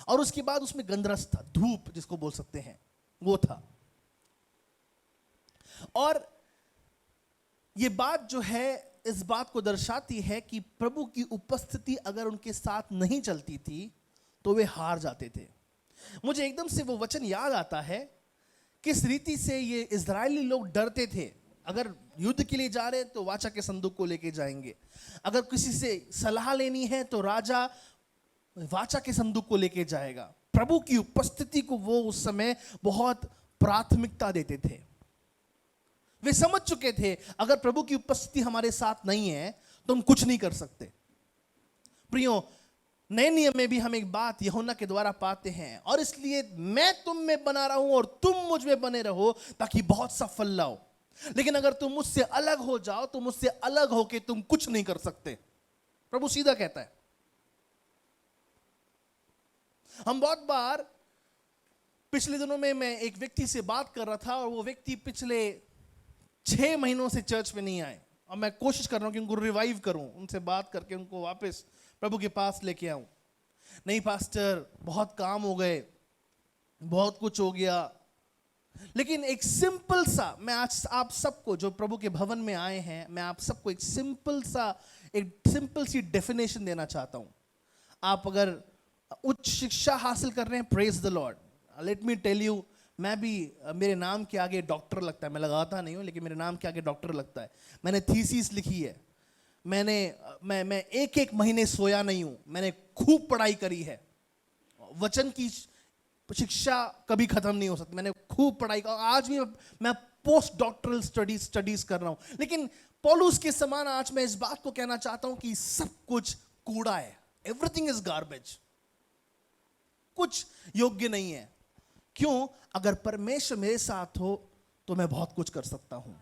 और उसके बाद उसमें गंधरस था, धूप जिसको बोल सकते हैं, वो था। और ये बात जो है इस बात को दर्शाती है कि प्रभु की उपस्थिति अगर उनके साथ नहीं चलती थी तो वे हार जाते थे। मुझे एकदम से वो वचन याद आता है, किस रीति से ये इजरायली लोग डरते थे। अगर युद्ध के लिए जा रहे हैं तो वाचा के संदूक को लेके जाएंगे, अगर किसी से सलाह लेनी है तो राजा वाचा के संदूक को लेके जाएगा। प्रभु की उपस्थिति को वो उस समय बहुत प्राथमिकता देते थे। वे समझ चुके थे अगर प्रभु की उपस्थिति हमारे साथ नहीं है तो हम कुछ नहीं कर सकते। प्रियो, नए नियम में भी हम एक बात यूहन्ना के द्वारा पाते हैं, और इसलिए मैं तुम में बना रहा हूं और तुम मुझ में बने रहो ताकि बहुत सा फल लाओ। लेकिन अगर तुम मुझसे अलग हो जाओ तो मुझसे अलग होके तुम कुछ नहीं कर सकते। प्रभु सीधा कहता है। हम बहुत बार पिछले दिनों में मैं एक व्यक्ति से बात कर रहा था, और वो व्यक्ति पिछले 6 महीनों से चर्च में नहीं आए, और मैं कोशिश कर रहा हूं कि उनको रिवाइव करूं, उनसे बात करके उनको वापस प्रभु के पास लेके आऊं। नहीं पास्टर, बहुत काम हो गए, बहुत कुछ हो गया। लेकिन एक सिंपल सा, मैं आज आप सबको जो प्रभु के भवन में आए हैं, मैं आप सबको एक सिंपल सी डेफिनेशन देना चाहता हूं। आप अगर उच्च शिक्षा हासिल कर रहे हैं, praise the lord. Let me tell you, मैं भी, मेरे नाम के आगे डॉक्टर लगता है, मैं लगाता नहीं हूं लेकिन मेरे नाम के आगे डॉक्टर लगता है। मैंने थीसिस लिखी है, मैं एक महीने सोया नहीं हूं, मैंने खूब पढ़ाई करी है। वचन की शिक्षा कभी खत्म नहीं हो सकती, मैंने खूब पढ़ाई कर, आज भी मैं पोस्ट डॉक्टरल स्टडीज कर रहा हूं। लेकिन पौलुस के समान आज मैं इस बात को कहना चाहता हूं कि सब कुछ कूड़ा है, एवरीथिंग इज गार्बेज, कुछ योग्य नहीं है। क्यों? अगर परमेश्वर मेरे साथ हो तो मैं बहुत कुछ कर सकता हूं।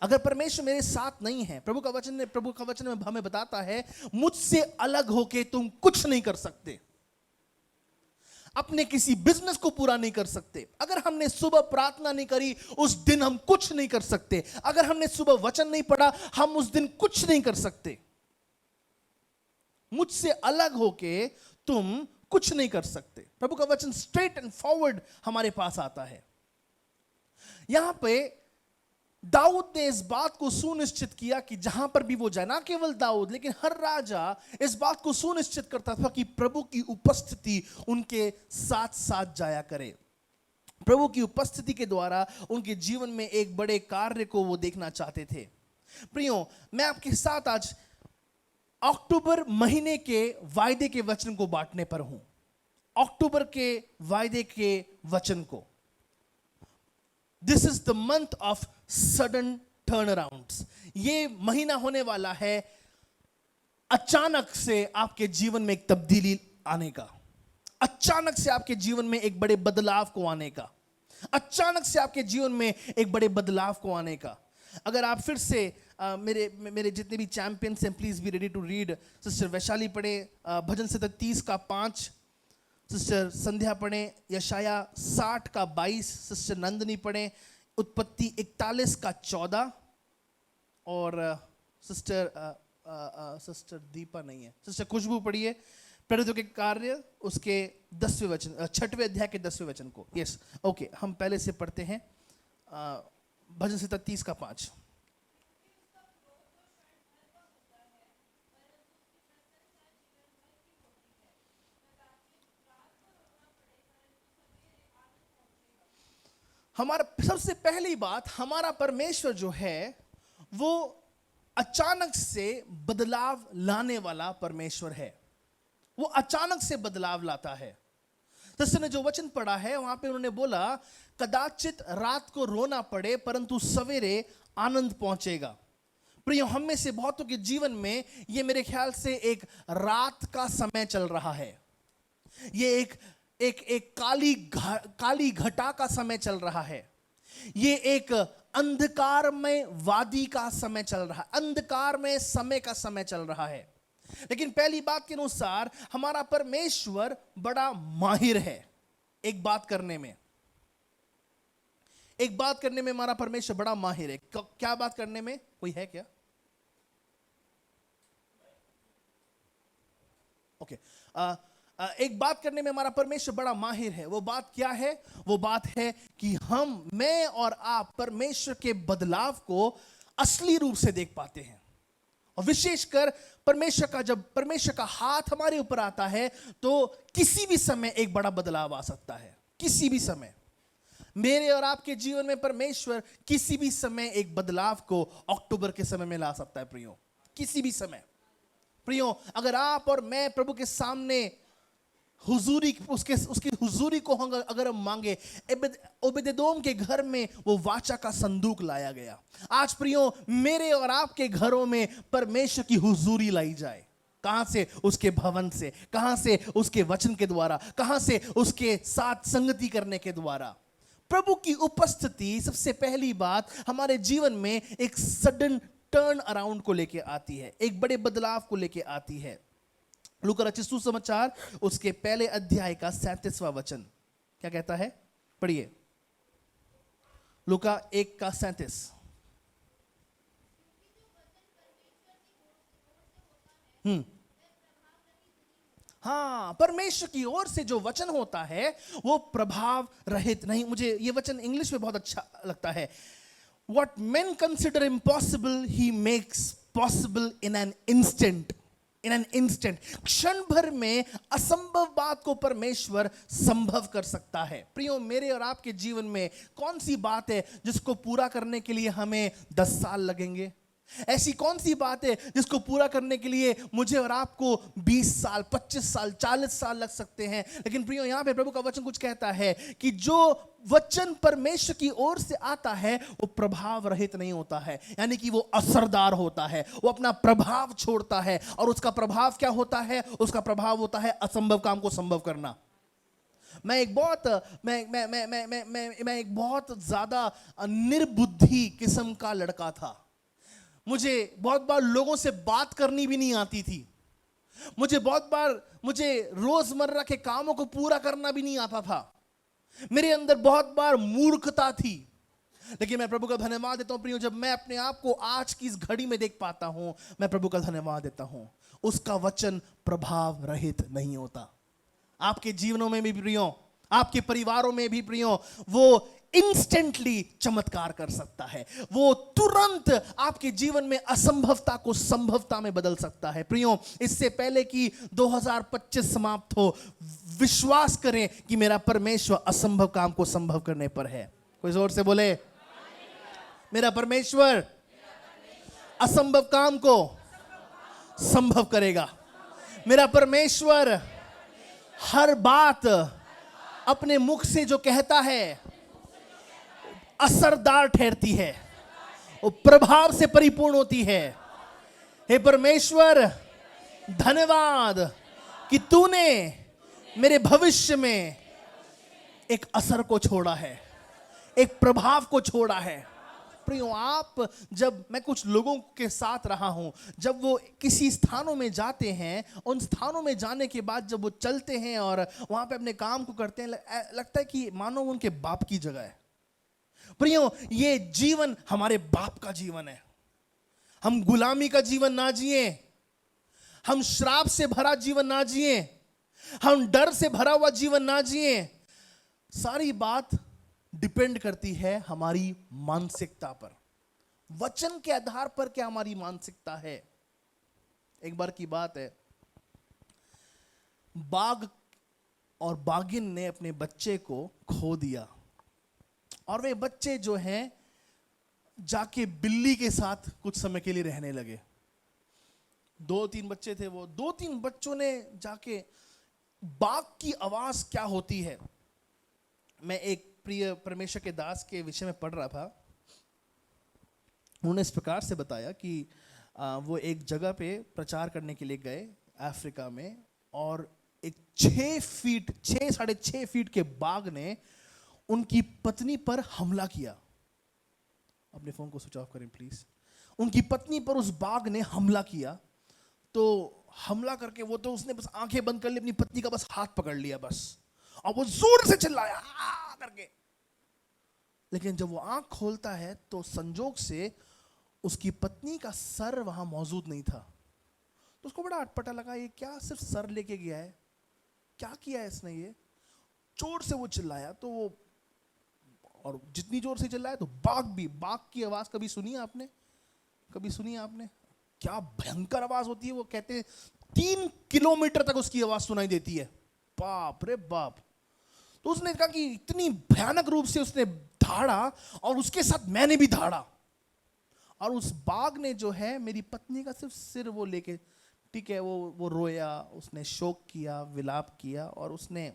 अगर परमेश्वर मेरे साथ नहीं है, प्रभु का वचन में हमें बताता है, मुझसे अलग होके तुम कुछ नहीं कर सकते। अपने किसी बिजनेस को पूरा नहीं कर सकते। अगर हमने सुबह प्रार्थना नहीं करी, उस दिन हम कुछ नहीं कर सकते। अगर हमने सुबह वचन नहीं पढ़ा, हम उस दिन कुछ नहीं कर सकते। मुझसे अलग होके तुम कुछ नहीं कर सकते। प्रभु का वचन स्ट्रेट एंड फॉरवर्ड हमारे पास आता है। यहां पे दाऊद ने इस बात को सुनिश्चित किया कि जहां पर भी वो जाए, ना केवल दाऊद लेकिन हर राजा इस बात को सुनिश्चित करता था कि प्रभु की उपस्थिति उनके साथ साथ जाया करे। प्रभु की उपस्थिति के द्वारा उनके जीवन में एक बड़े कार्य को वो देखना चाहते थे। प्रियो, मैं आपके साथ आज अक्टूबर महीने के वायदे के वचन को बांटने पर हूं। अक्टूबर के वायदे के वचन को, this is the month of sudden turn arounds. ये महीना होने वाला है अचानक से आपके जीवन में एक तब्दीली आने का, अचानक से आपके जीवन में एक बड़े बदलाव को आने का, अचानक से आपके जीवन में एक बड़े बदलाव को आने का। अगर आप फिर से मेरे जितने भी चैंपियंस हैं, please be ready to read. Sister Vaishali पढ़े भजन 30 का 5, सिस्टर संध्या पढ़े यशाया 60 का 22, सिस्टर नंदनी पढ़े उत्पत्ति 41 का 14 और सिस्टर दीपा नहीं है, सिस्टर खुशबू पढ़िए प्रेरितों के कार्य उसके 10वें वचन, 6वें अध्याय के 10वें वचन को। यस, ओके, हम पहले से पढ़ते हैं भजन संहिता 30 का 5। हमारा सबसे पहली बात, हमारा परमेश्वर जो है वो अचानक से बदलाव लाने वाला परमेश्वर है। वो अचानक से बदलाव लाता है। सिस्टर ने जो वचन पढ़ा है वहां पे उन्होंने बोला कदाचित रात को रोना पड़े परंतु सवेरे आनंद पहुंचेगा। प्रियो, हम में से बहुतों के जीवन में ये मेरे ख्याल से एक रात का समय चल रहा है। ये एक काली घटा का समय चल रहा है। ये एक अंधकारमय वादी का समय चल रहा है, अंधकारमय समय का समय चल रहा है। लेकिन पहली बात के अनुसार हमारा परमेश्वर बड़ा माहिर है एक बात करने में। एक बात करने में हमारा परमेश्वर बड़ा माहिर है। क्या बात करने में? कोई है क्या? ओके, एक बात करने में हमारा परमेश्वर बड़ा माहिर है। वो बात क्या है? वो बात है कि मैं और आप परमेश्वर के बदलाव को असली रूप से देख पाते हैं। और विशेषकर जब परमेश्वर का हाथ हमारे ऊपर आता है तो किसी भी समय एक बड़ा बदलाव आ सकता है। किसी भी समय मेरे और आपके जीवन में परमेश्वर किसी भी समय एक बदलाव को अक्टूबर के समय में ला सकता है। प्रियो, किसी भी समय। प्रियो, अगर आप और मैं प्रभु के सामने हुजूरी, उसकी हुजूरी को अगर हम मांगे, ओबेदेदोम के घर में वो वाचा का संदूक लाया गया। आज प्रियो, मेरे और आपके घरों में परमेश्वर की हुजूरी लाई जाए। कहां से? उसके भवन से। कहां से? उसके वचन के द्वारा। कहां से? उसके साथ संगति करने के द्वारा। प्रभु की उपस्थिति सबसे पहली बात हमारे जीवन में एक सडन टर्न अराउंड को लेके आती है, एक बड़े बदलाव को लेके आती है। लूका रचित सुसमाचार उसके पहले अध्याय का 37वां वचन क्या कहता है? पढ़िए, लूका 1 का 37। हाँ, परमेश्वर की ओर से जो वचन होता है वो प्रभाव रहित नहीं। मुझे ये वचन इंग्लिश में बहुत अच्छा लगता है। What men consider impossible, he makes possible in an instant. In an instant. क्षण भर में असंभव बात को परमेश्वर संभव कर सकता है। प्रियो, मेरे और आपके जीवन में कौन सी बात है जिसको पूरा करने के लिए हमें 10 साल लगेंगे? ऐसी कौन सी बात है जिसको पूरा करने के लिए मुझे और आपको 20 साल, 25 साल, 40 साल लग सकते हैं? लेकिन प्रियो, यहां पे प्रभु का वचन कुछ कहता है कि जो वचन परमेश्वर की ओर से आता है वो प्रभाव रहित नहीं होता है, यानी कि वो असरदार होता है। वो अपना प्रभाव छोड़ता है। और उसका प्रभाव क्या होता है? उसका प्रभाव होता है असंभव काम को संभव करना। मैं एक बहुत ज्यादा निर्बुद्धि किस्म का लड़का था। मुझे बहुत बार लोगों से बात करनी भी नहीं आती थी। मुझे रोजमर्रा के कामों को पूरा करना भी नहीं आता था। मेरे अंदर बहुत बार मूर्खता थी। लेकिन मैं प्रभु का धन्यवाद देता हूं प्रियो, जब मैं अपने आप को आज की इस घड़ी में देख पाता हूं, मैं प्रभु का धन्यवाद देता हूं। उसका वचन प्रभाव रहित नहीं होता। आपके जीवनों में भी प्रियो, आपके परिवारों में भी प्रियो, वो इंस्टेंटली चमत्कार कर सकता है। वो तुरंत आपके जीवन में असंभवता को संभवता में बदल सकता है। प्रियो, इससे पहले कि 2025 समाप्त हो, विश्वास करें कि मेरा परमेश्वर असंभव काम को संभव करने पर है। कोई जोर से बोले, मेरा परमेश्वर असंभव काम को संभव करेगा। मेरा परमेश्वर हर बात अपने मुख से जो कहता है असरदार ठहरती है, वो प्रभाव से परिपूर्ण होती है। हे परमेश्वर, धन्यवाद कि तूने मेरे भविष्य में एक असर को छोड़ा है, एक प्रभाव को छोड़ा है। प्रियो, आप जब मैं कुछ लोगों के साथ रहा हूं, जब वो किसी स्थानों में जाते हैं, उन स्थानों में जाने के बाद जब वो चलते हैं और वहां पे अपने काम को करते हैं, लगता है कि मानो उनके बाप की जगह है। प्रियो, ये जीवन हमारे बाप का जीवन है। हम गुलामी का जीवन ना जिए, हम श्राप से भरा जीवन ना जिए, हम डर से भरा हुआ जीवन ना जिए। सारी बात डिपेंड करती है हमारी मानसिकता पर। वचन के आधार पर क्या हमारी मानसिकता है। एक बार की बात है, बाघ और बाघिन ने अपने बच्चे को खो दिया और वे बच्चे जो हैं जाके बिल्ली के साथ कुछ समय के लिए रहने लगे। 2-3 बच्चे थे वो। 2-3 बच्चों ने जाके, बाघ की आवाज क्या होती है, मैं एक प्रिय परमेश्वर के दास के विषय में पढ़ रहा था। उन्होंने इस प्रकार से बताया कि वो एक जगह पे प्रचार करने के लिए गए अफ्रीका में, और एक 6.5 फीट के बाघ ने उनकी पत्नी पर हमला किया। अपने फोन को स्विच ऑफ करें प्लीज। उनकी पत्नी पर उस बाघ ने हमला किया। तो हमला करके वो तो उसने बस आंखें बंद कर ली, अपनी पत्नी का बस हाथ पकड़ लिया बस, और वो जोर से चिल्लाया आ करके। लेकिन जब वो आंख खोलता है तो संजोग से उसकी पत्नी का सर वहां मौजूद नहीं था। तो उसको बड़ा अटपटा लगा, ये क्या सिर्फ सर लेके गया है, क्या किया है इसने। ये जोर से वो चिल्लाया, तो वो, और जितनी जोर से चिल्लाया तो बाघ की आवाज कभी सुनी आपने? कभी सुनी आपने? क्या भयंकर आवाज होती है। वो कहते हैं 3 किलोमीटर तक उसकी आवाज सुनाई देती है। बाप रे बाप। तो उसने कहा कि इतनी भयानक रूप से उसने धाड़ा, और उसके साथ मैंने भी धाड़ा, और उस बाघ ने जो है मेरी पत्नी का सिर्फ सिर वो लेके, ठीक है, वो रोया, उसने शोक किया, विलाप किया, और उसने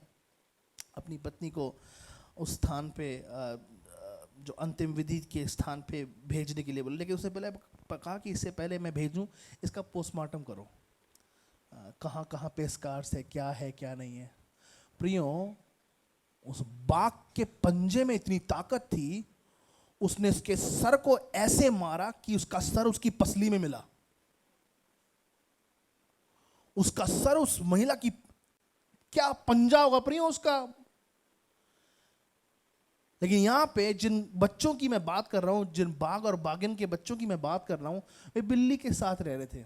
अपनी पत्नी को उस स्थान पे जो अंतिम विधि के स्थान पे भेजने के लिए बोला। लेकिन उससे पहले कहा कि इससे पहले मैं भेजूं, इसका पोस्टमार्टम करो, कहाँ कहाँ पे स्कार्स है, क्या है क्या नहीं है। प्रियो, उस बाघ के पंजे में इतनी ताकत थी, उसने उसके सर को ऐसे मारा कि उसका सर उसकी पसली में मिला। उसका सर उस महिला की, क्या पंजा होगा प्रियो उसका। लेकिन यहां पे जिन बच्चों की मैं बात कर रहा हूं, जिन बाघ और बाघिन के बच्चों की मैं बात कर रहा हूं, वे बिल्ली के साथ रह रहे थे।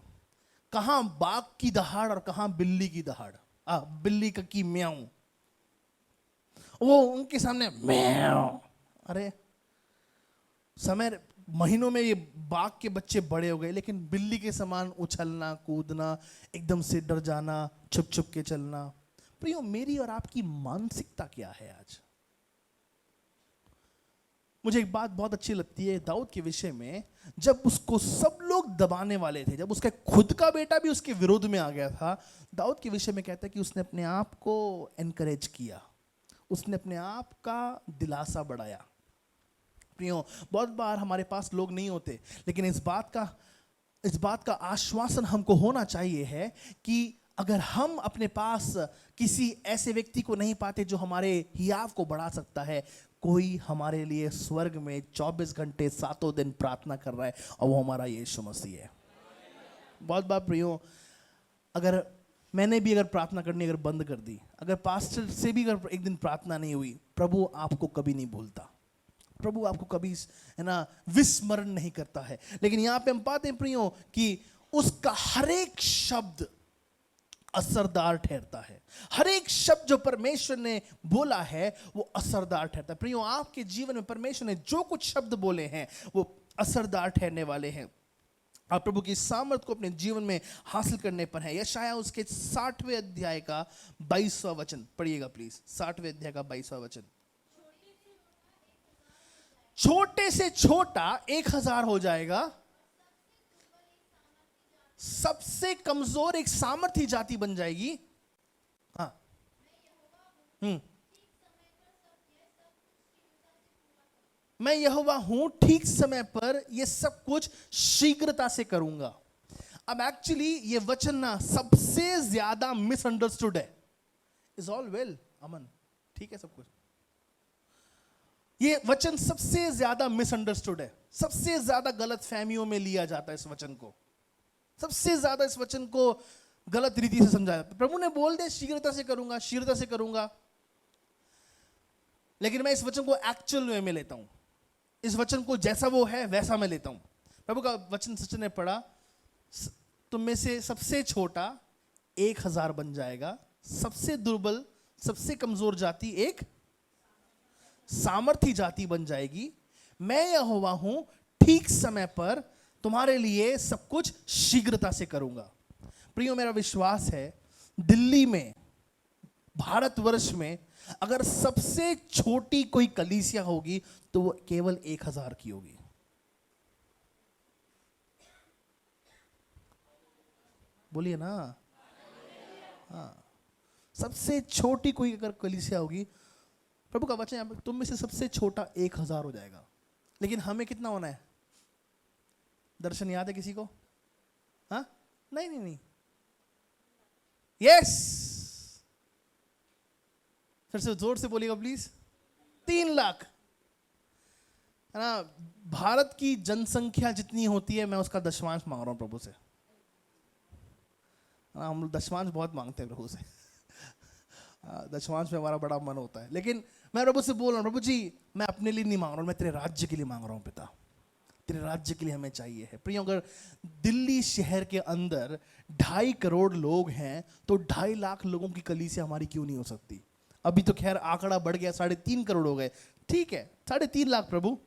कहां बाघ की दहाड़ और कहां बिल्ली की दहाड़, बिल्ली की म्याऊं। वो उनके सामने म्याऊं। अरे समय महीनों में ये बाघ के बच्चे बड़े हो गए, लेकिन बिल्ली के समान उछलना कूदना, एकदम से डर जाना, छुप छुप के चलना। प्रियो, मेरी और आपकी मानसिकता क्या है आज। मुझे एक बात बहुत अच्छी लगती है दाऊद के विषय में, जब उसको सब लोग दबाने वाले थे, जब उसका खुद का बेटा भी उसके विरोध में आ गया था, दाऊद के विषय में कहता है कि उसने अपने आप को एनकरेज किया, उसने अपने आप का दिलासा बढ़ाया। प्रियो, बहुत बार हमारे पास लोग नहीं होते, लेकिन इस बात का आश्वासन हमको होना चाहिए है कि अगर हम अपने पास किसी ऐसे व्यक्ति को नहीं पाते जो हमारे हियाव को बढ़ा सकता है, कोई हमारे लिए स्वर्ग में 24 घंटे 7 दिन प्रार्थना कर रहा है, और वो हमारा यीशु मसीह है। बहुत बार प्रियो, अगर मैंने भी अगर प्रार्थना करनी अगर बंद कर दी, अगर पास्टर से भी अगर एक दिन प्रार्थना नहीं हुई, प्रभु आपको कभी नहीं भूलता, प्रभु आपको कभी, है ना, विस्मरण नहीं करता है। लेकिन यहां पे हम पाते हैं प्रियो कि उसका हर एक शब्द असरदार ठहरता है। हर एक शब्द जो परमेश्वर ने बोला है वो असरदार ठहरता है। प्रियो, आपके जीवन में परमेश्वर ने जो कुछ शब्द बोले हैं वो असरदार ठहरने वाले हैं। आप प्रभु की सामर्थ को अपने जीवन में हासिल करने पर है। यशायाह उसके 60वें अध्याय का 22वां वचन पढ़िएगा प्लीज। 60वें अध्याय का 22वां वचन। छोटे से छोटा 1000 हो जाएगा, सबसे कमजोर एक सामर्थी जाति बन जाएगी। हाँ, मैं यहोवा हूं, ठीक समय पर ये सब कुछ शीघ्रता से करूंगा। अब एक्चुअली ये वचन ना सबसे ज्यादा मिसअंडरस्टूड है। इज ऑल वेल अमन, ठीक है सब कुछ। ये वचन सबसे ज्यादा मिसअंडरस्टूड है, सबसे ज्यादा गलत फहमियों में लिया जाता है इस वचन को, सबसे ज्यादा इस वचन को गलत रीति से समझा जाता है। प्रभु ने बोल दे शीघ्रता से करूंगा, शीघ्रता से करूंगा, लेकिन मैं इस वचन को एक्चुअल वे में लेता हूं। इस वचन को जैसा वो है वैसा मैं लेता हूं। प्रभु का वचन सचिन ने पढ़ा, तुम में से सबसे छोटा 1000 बन जाएगा, सबसे दुर्बल सबसे कमजोर जाति एक सामर्थी जाति बन जाएगी। मैं यहोवा हूं, ठीक समय पर तुम्हारे लिए सब कुछ शीघ्रता से करूंगा। प्रियो, मेरा विश्वास है दिल्ली में, भारतवर्ष में अगर सबसे छोटी कोई कलीसिया होगी तो वो केवल 1000 की होगी। बोलिए ना, हाँ, सबसे छोटी कोई अगर कलीसिया होगी, प्रभु का वचन यहाँ पे, तुम में से सबसे छोटा 1000 हो जाएगा। लेकिन हमें कितना होना है? दर्शन याद है किसी को? हाँ, नहीं नहीं नहीं, यस, फिर से जोर से बोलिएगा प्लीज। 3 लाख है ना। भारत की जनसंख्या जितनी होती है, मैं उसका दशमांश मांग रहा हूं प्रभु से। हम दशमांश बहुत मांगते हैं प्रभु से। दशमांश में हमारा बड़ा मन होता है, लेकिन मैं प्रभु से बोल रहा हूं, प्रभु जी मैं अपने लिए नहीं मांग रहा हूं, मैं तेरे राज्य के लिए मांग रहा हूं पिता। तेरे राज्य के लिए हमें चाहिए है। प्रियो, अगर दिल्ली शहर के अंदर 2.5 करोड़ लोग हैं तो 2.5 लाख लोगों की कलीसिया हमारी क्यों नहीं हो सकती? अभी तो खैर आंकड़ा बढ़ गया, 3.5 करोड़ हो गए, ठीक है, 3.5 लाख। प्रभु,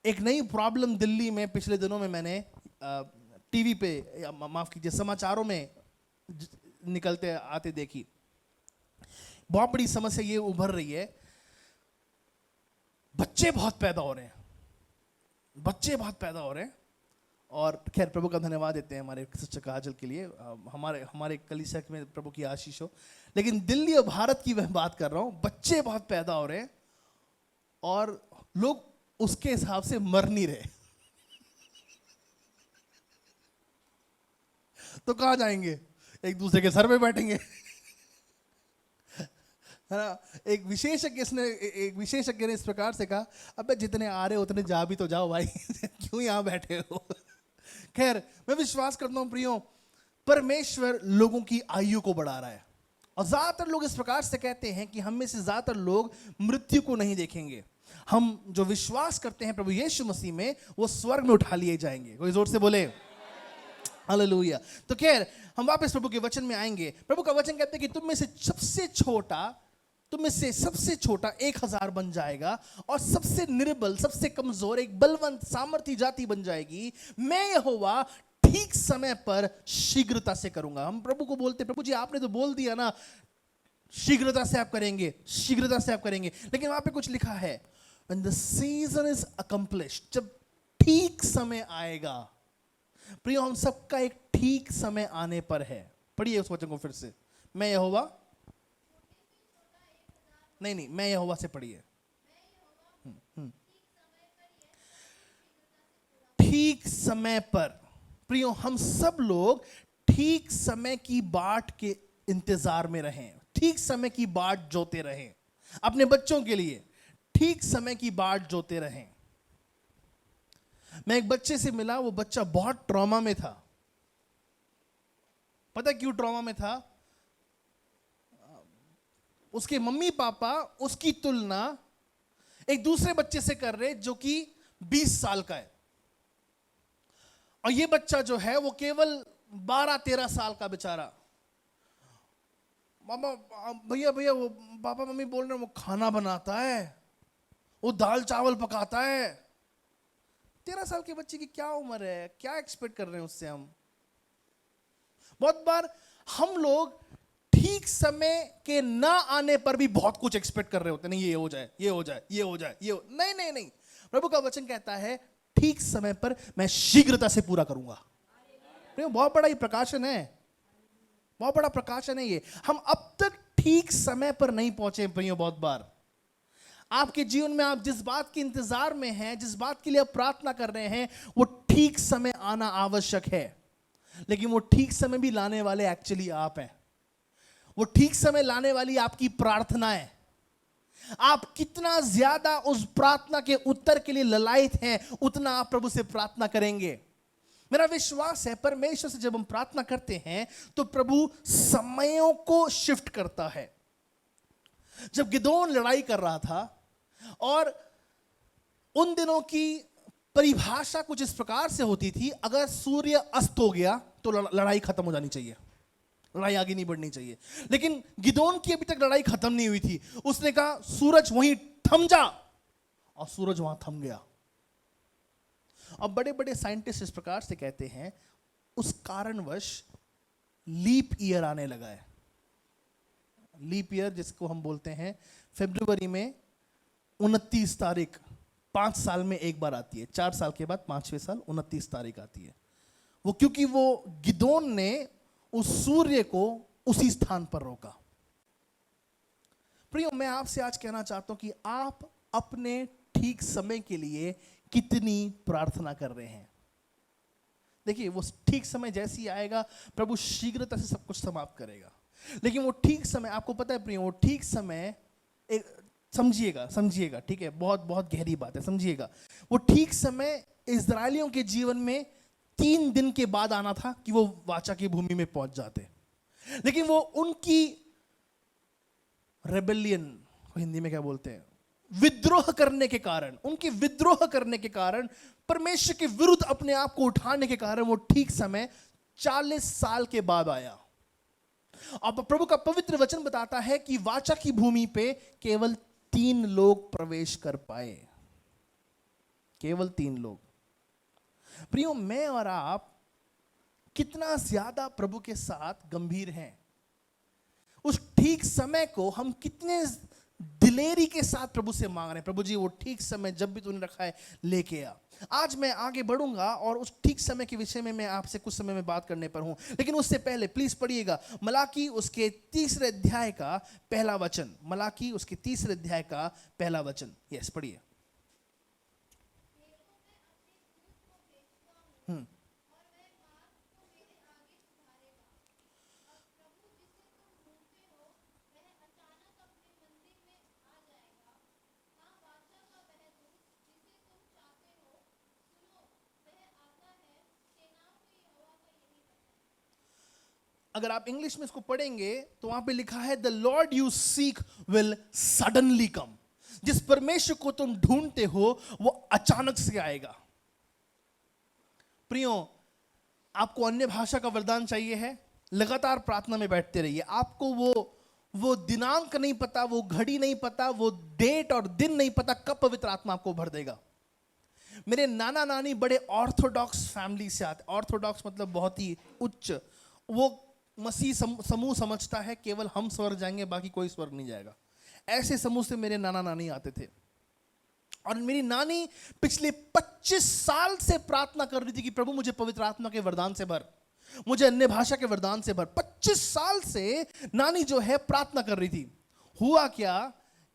एक नई प्रॉब्लम दिल्ली में पिछले दिनों में मैंने टीवी पे, माफ कीजिए, समाचारों में निकलते आते देखी। बहुत बड़ी समस्या ये उभर रही है, बच्चे बहुत पैदा हो रहे हैं, बच्चे बहुत पैदा हो रहे हैं। और खैर प्रभु का धन्यवाद देते हैं हमारे सिस्टर काजल के लिए, हमारे कलीसिया में प्रभु की आशीष हो। लेकिन दिल्ली और भारत की मैं बात कर रहा हूं, बच्चे बहुत पैदा हो रहे हैं और लोग उसके हिसाब से मर नहीं रहे। तो कहां जाएंगे? एक दूसरे के सर पे बैठेंगे, है ना। एक विशेषज्ञ ने इस प्रकार से कहा, अबे जितने आ रहे उतने जा भी तो जाओ भाई, क्यों यहां बैठे हो? खैर, मैं विश्वास करता हूं प्रियो, परमेश्वर लोगों की आयु को बढ़ा रहा है। और ज्यादातर लोग इस प्रकार से कहते हैं कि हम में से ज्यादातर लोग मृत्यु को नहीं देखेंगे। हम जो विश्वास करते हैं प्रभु यीशु मसीह में, वो स्वर्ग में उठा लिए जाएंगे। कोई जोर से बोले हालेलुया। तो खैर, हम वापस प्रभु के वचन में आएंगे। प्रभु का वचन कहते हैं कि तुम में से सबसे छोटा 1000 बन जाएगा और सबसे निर्बल, सबसे कमजोर एक बलवंत सामर्थी जाति बन जाएगी। मैं यहोवा ठीक समय पर शीघ्रता से करूंगा। हम प्रभु को बोलते, प्रभु जी आपने तो बोल दिया ना, शीघ्रता से आप करेंगे, शीघ्रता से आप करेंगे। लेकिन वहां पे कुछ लिखा है, when the season is accomplished, जब ठीक समय आएगा। प्रियो, हम सबका एक ठीक समय आने पर है। पढ़िए उस वचन को फिर से, मैं यहोवा, नहीं, मैं यहोवा से पढ़िए। ठीक समय पर। प्रियो, हम सब लोग ठीक समय की बाट के इंतजार में रहें, ठीक समय की बाट जोते रहें। अपने बच्चों के लिए ठीक समय की बाट जोते रहें। मैं एक बच्चे से मिला, वो बच्चा बहुत ट्रॉमा में था। पता क्यों ट्रॉमा में था? उसके मम्मी पापा उसकी तुलना एक दूसरे बच्चे से कर रहे जो कि 20 साल का है, और ये बच्चा जो है वो केवल 12-13 साल का बेचारा। मामा, भैया वो पापा मम्मी बोल रहे हैं, वो खाना बनाता है, वो दाल चावल पकाता है। 13 साल के बच्चे की क्या उम्र है? क्या एक्सपेक्ट कर रहे हैं उससे हम? बहुत बार हम लोग ठीक समय के ना आने पर भी बहुत कुछ एक्सपेक्ट कर रहे होते हैं। नहीं, ये हो जाए, ये हो जाए, ये हो जाए, नहीं। प्रभु का वचन कहता है ठीक समय पर मैं शीघ्रता से पूरा करूंगा। बहुत बड़ा ये प्रकाशन है, बहुत बड़ा प्रकाशन है ये। हम अब तक ठीक समय पर नहीं पहुंचे प्रियो। बहुत बार आपके जीवन में आप जिस बात के इंतजार में हैं, जिस बात के लिए आप प्रार्थना कर रहे हैं, वो ठीक समय आना आवश्यक है। लेकिन वो ठीक समय भी लाने वाले एक्चुअली आप हैं। वो ठीक समय लाने वाली आपकी प्रार्थना है। आप कितना ज्यादा उस प्रार्थना के उत्तर के लिए ललायित हैं, उतना आप प्रभु से प्रार्थना करेंगे। मेरा विश्वास है परमेश्वर से जब हम प्रार्थना करते हैं तो प्रभु समयों को शिफ्ट करता है। जब गिदोन लड़ाई कर रहा था और उन दिनों की परिभाषा कुछ इस प्रकार से होती थी, अगर सूर्य अस्त हो गया तो लड़ाई खत्म हो जानी चाहिए, लड़ाई आगे नहीं बढ़नी चाहिए। लेकिन गिदोन की अभी तक लड़ाई खत्म नहीं हुई थी। उसने कहा सूरज वहीं थम जा, और सूरज वहां थम गया। अब बड़े बड़े साइंटिस्ट इस प्रकार से कहते हैं, उस कारणवश लीप ईयर आने लगा है। लीप ईयर जिसको हम बोलते हैं फरवरी में 29 तारीख, 5 साल में एक बार आती है, 4 साल के बाद 5वें साल 29 तारीख आती है। वो क्योंकि वो गिदोन ने उस सूर्य को उसी स्थान पर रोका। प्रियो, मैं आपसे आज कहना चाहता हूं कि आप अपने ठीक समय के लिए कितनी प्रार्थना कर रहे हैं। देखिए, वो ठीक समय जैसी आएगा, प्रभु शीघ्रता से सब कुछ समाप्त करेगा। लेकिन वो ठीक समय, आपको पता है प्रियो, वो ठीक समय, एक समझिएगा, ठीक है, बहुत बहुत गहरी बात है, समझिएगा। वो ठीक समय इस्राएलियों के जीवन में 3 दिन के बाद आना था कि वो वाचा की भूमि में पहुंच जाते। लेकिन वो उनकी रेबेलियन को हिंदी में क्या बोलते हैं, विद्रोह करने के कारण, उनके विद्रोह करने के कारण, परमेश्वर के विरुद्ध अपने आप को उठाने के कारण वो ठीक समय 40 साल के बाद आया। अब प्रभु का पवित्र वचन बताता है कि वाचा की भूमि पे केवल 3 लोग प्रवेश कर पाए, केवल 3 लोग। प्रियो, मैं और आप कितना ज्यादा प्रभु के साथ गंभीर हैं, उस ठीक समय को हम कितने दिलेरी के साथ प्रभु से मांग रहे हैं। प्रभु जी, वो ठीक समय जब भी तूने रखा है लेके आ। आज मैं आगे बढ़ूंगा और उस ठीक समय के विषय में मैं आपसे कुछ समय में बात करने पर हूं, लेकिन उससे पहले प्लीज पढ़िएगा मलाकी उसके 3 अध्याय का पहला वचन। मलाकी उसके 3 अध्याय का पहला वचन, यस पढ़िए। अगर आप इंग्लिश में इसको पढ़ेंगे तो वहां पे लिखा है, the lord you seek will suddenly come. जिस परमेश्वर को तुम ढूंढते हो वो अचानक से आएगा। प्रियो, आपको अन्य भाषा का वरदान चाहिए है, लगातार प्रार्थना में बैठते रहिए। आपको वो दिनांक नहीं पता, वो घड़ी नहीं पता, वो डेट और दिन नहीं पता कब पवित्र आत्मा आपको भर देगा। मेरे नाना नानी बड़े ऑर्थोडॉक्स फैमिली से आते। ऑर्थोडॉक्स मतलब बहुत ही उच्च, वो मसीह समूह समझता है केवल हम स्वर्ग जाएंगे, बाकी कोई स्वर्ग नहीं जाएगा। ऐसे समूह से मेरे नाना नानी आते थे। और मेरी नानी पिछले 25 साल से प्रार्थना कर रही थी कि प्रभु मुझे पवित्र आत्मा के वरदान से भर, मुझे अन्य भाषा के वरदान से भर। 25 साल से नानी जो है प्रार्थना कर रही थी। हुआ क्या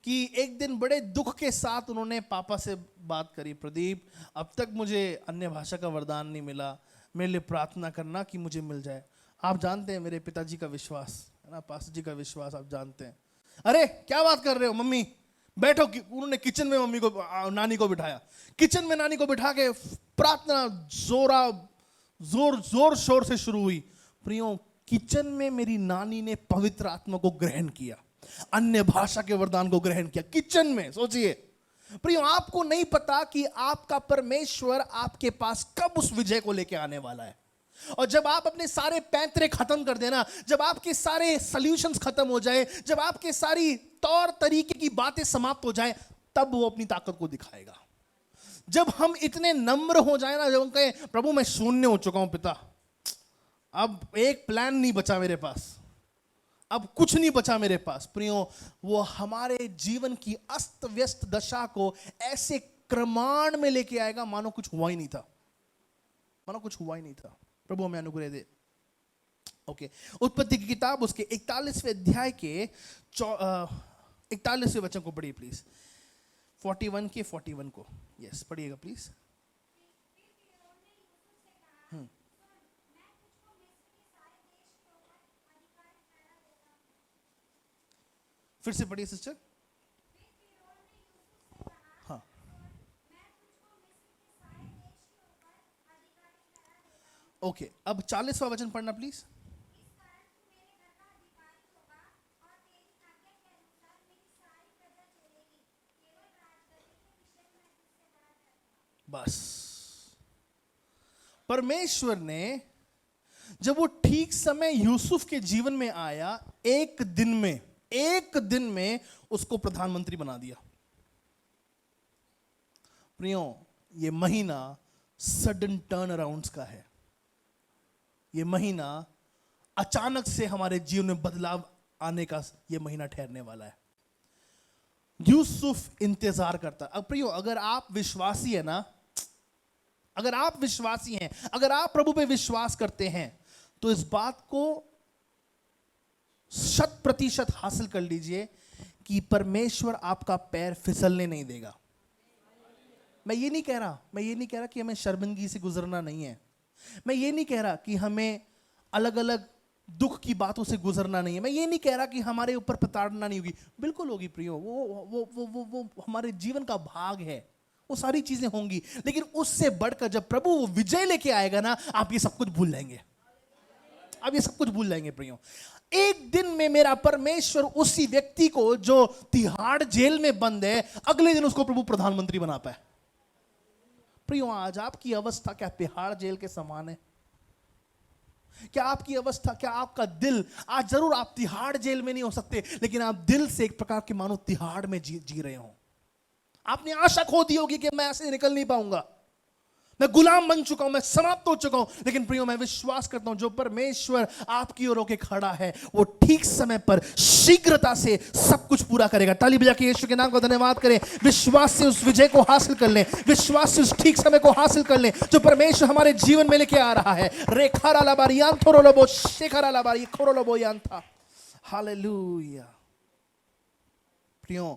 कि एक दिन बड़े दुख के साथ उन्होंने पापा से बात करी, प्रदीप अब तक मुझे अन्य भाषा का वरदान नहीं मिला, मेरे लिए प्रार्थना करना कि मुझे मिल जाए। आप जानते हैं मेरे पिताजी का विश्वास है ना, पास्टर जी का विश्वास आप जानते हैं। अरे क्या बात कर रहे हो मम्मी, बैठो। उन्होंने किचन में मम्मी को, नानी को बिठाया, किचन में नानी को बिठा के प्रार्थना जोर शोर से शुरू हुई। प्रियो, किचन में मेरी नानी ने पवित्र आत्मा को ग्रहण किया, अन्य भाषा के वरदान को ग्रहण किया किचन में। सोचिए प्रियो, आपको नहीं पता कि आपका परमेश्वर आपके पास कब उस विजय को लेके आने वाला है। और जब आप अपने सारे पैंतरे खत्म कर देना, जब आपके सारे सॉल्यूशंस खत्म हो जाए, जब आपके सारी तौर तरीके की बातें समाप्त हो जाए, तब वो अपनी ताकत को दिखाएगा। जब हम इतने नम्र हो जाए ना, जब हम कहें प्रभु मैं शून्य हो चुका हूं पिता, अब एक प्लान नहीं बचा मेरे पास, अब कुछ नहीं बचा मेरे पास। प्रियो, वो हमारे जीवन की अस्त व्यस्त दशा को ऐसे क्रमाण में लेके आएगा मानो कुछ हुआ ही नहीं था, मानो कुछ हुआ ही नहीं था। प्रभु हमें अनुग्रह दे। ओके, उत्पत्ति की किताब उसके 41वें अध्याय के 41वें वचन को पढ़िए प्लीज, 41 के 41 को, यस पढ़िएगा प्लीज। फिर से पढ़िए सिस्टर। हाँ, ओके, अब 40वां वचन पढ़ना प्लीज। बस परमेश्वर ने जब वो ठीक समय यूसुफ के जीवन में आया, एक दिन में उसको प्रधानमंत्री बना दिया। प्रियो, ये महीना सडन टर्न अराउंड्स का है। ये महीना अचानक से हमारे जीवन में बदलाव आने का ये महीना ठहरने वाला है। यूसुफ इंतजार करता। अब प्रियो, अगर आप विश्वासी है ना, अगर आप विश्वासी हैं, अगर आप प्रभु पे विश्वास करते हैं, तो इस बात को 100% हासिल कर लीजिए कि परमेश्वर आपका पैर फिसलने नहीं देगा। मैं ये नहीं कह रहा कि हमें शर्मिंदगी से गुजरना नहीं है। मैं ये नहीं कह रहा कि हमें अलग अलग दुख की बातों से गुजरना नहीं है। मैं ये नहीं कह रहा कि हमारे ऊपर प्रताड़ना नहीं होगी। बिल्कुल होगी प्रियो, वो हमारे जीवन का भाग है। वो सारी चीजें होंगी, लेकिन उससे बढ़कर जब प्रभु वो विजय लेके आएगा ना, आप ये सब कुछ भूल जाएंगे। आप ये सब कुछ भूल जाएंगे प्रियो। एक दिन में मेरा परमेश्वर उसी व्यक्ति को जो तिहाड़ जेल में बंद है, अगले दिन उसको प्रभु प्रधानमंत्री बना पाए। प्रियो, आज आपकी अवस्था क्या तिहाड़ जेल के समान है? क्या आपकी अवस्था, क्या आपका दिल, आज जरूर आप तिहाड़ जेल में नहीं हो सकते, लेकिन आप दिल से एक प्रकार के मानो तिहाड़ में जी रहे हो। आपने आशा खो दी होगी कि मैं ऐसे निकल नहीं पाऊंगा, मैं गुलाम बन चुका हूं, मैं समाप्त हो चुका हूं। लेकिन प्रियो, मैं विश्वास करता हूं जो परमेश्वर आपकी ओर होके खड़ा है, वो ठीक समय पर शीघ्रता से सब कुछ पूरा करेगा। ताली बजा के यीशु के नाम का धन्यवाद करें। विश्वास से उस विजय को हासिल कर लें, विश्वास से उस ठीक समय को हासिल कर लें जो परमेश्वर हमारे जीवन में लेके आ रहा है। रेखारा लाबारियान थोरोलोबो शेखरा लाबारी खोरोलोबो यांथा। हालेलुया। प्रियो,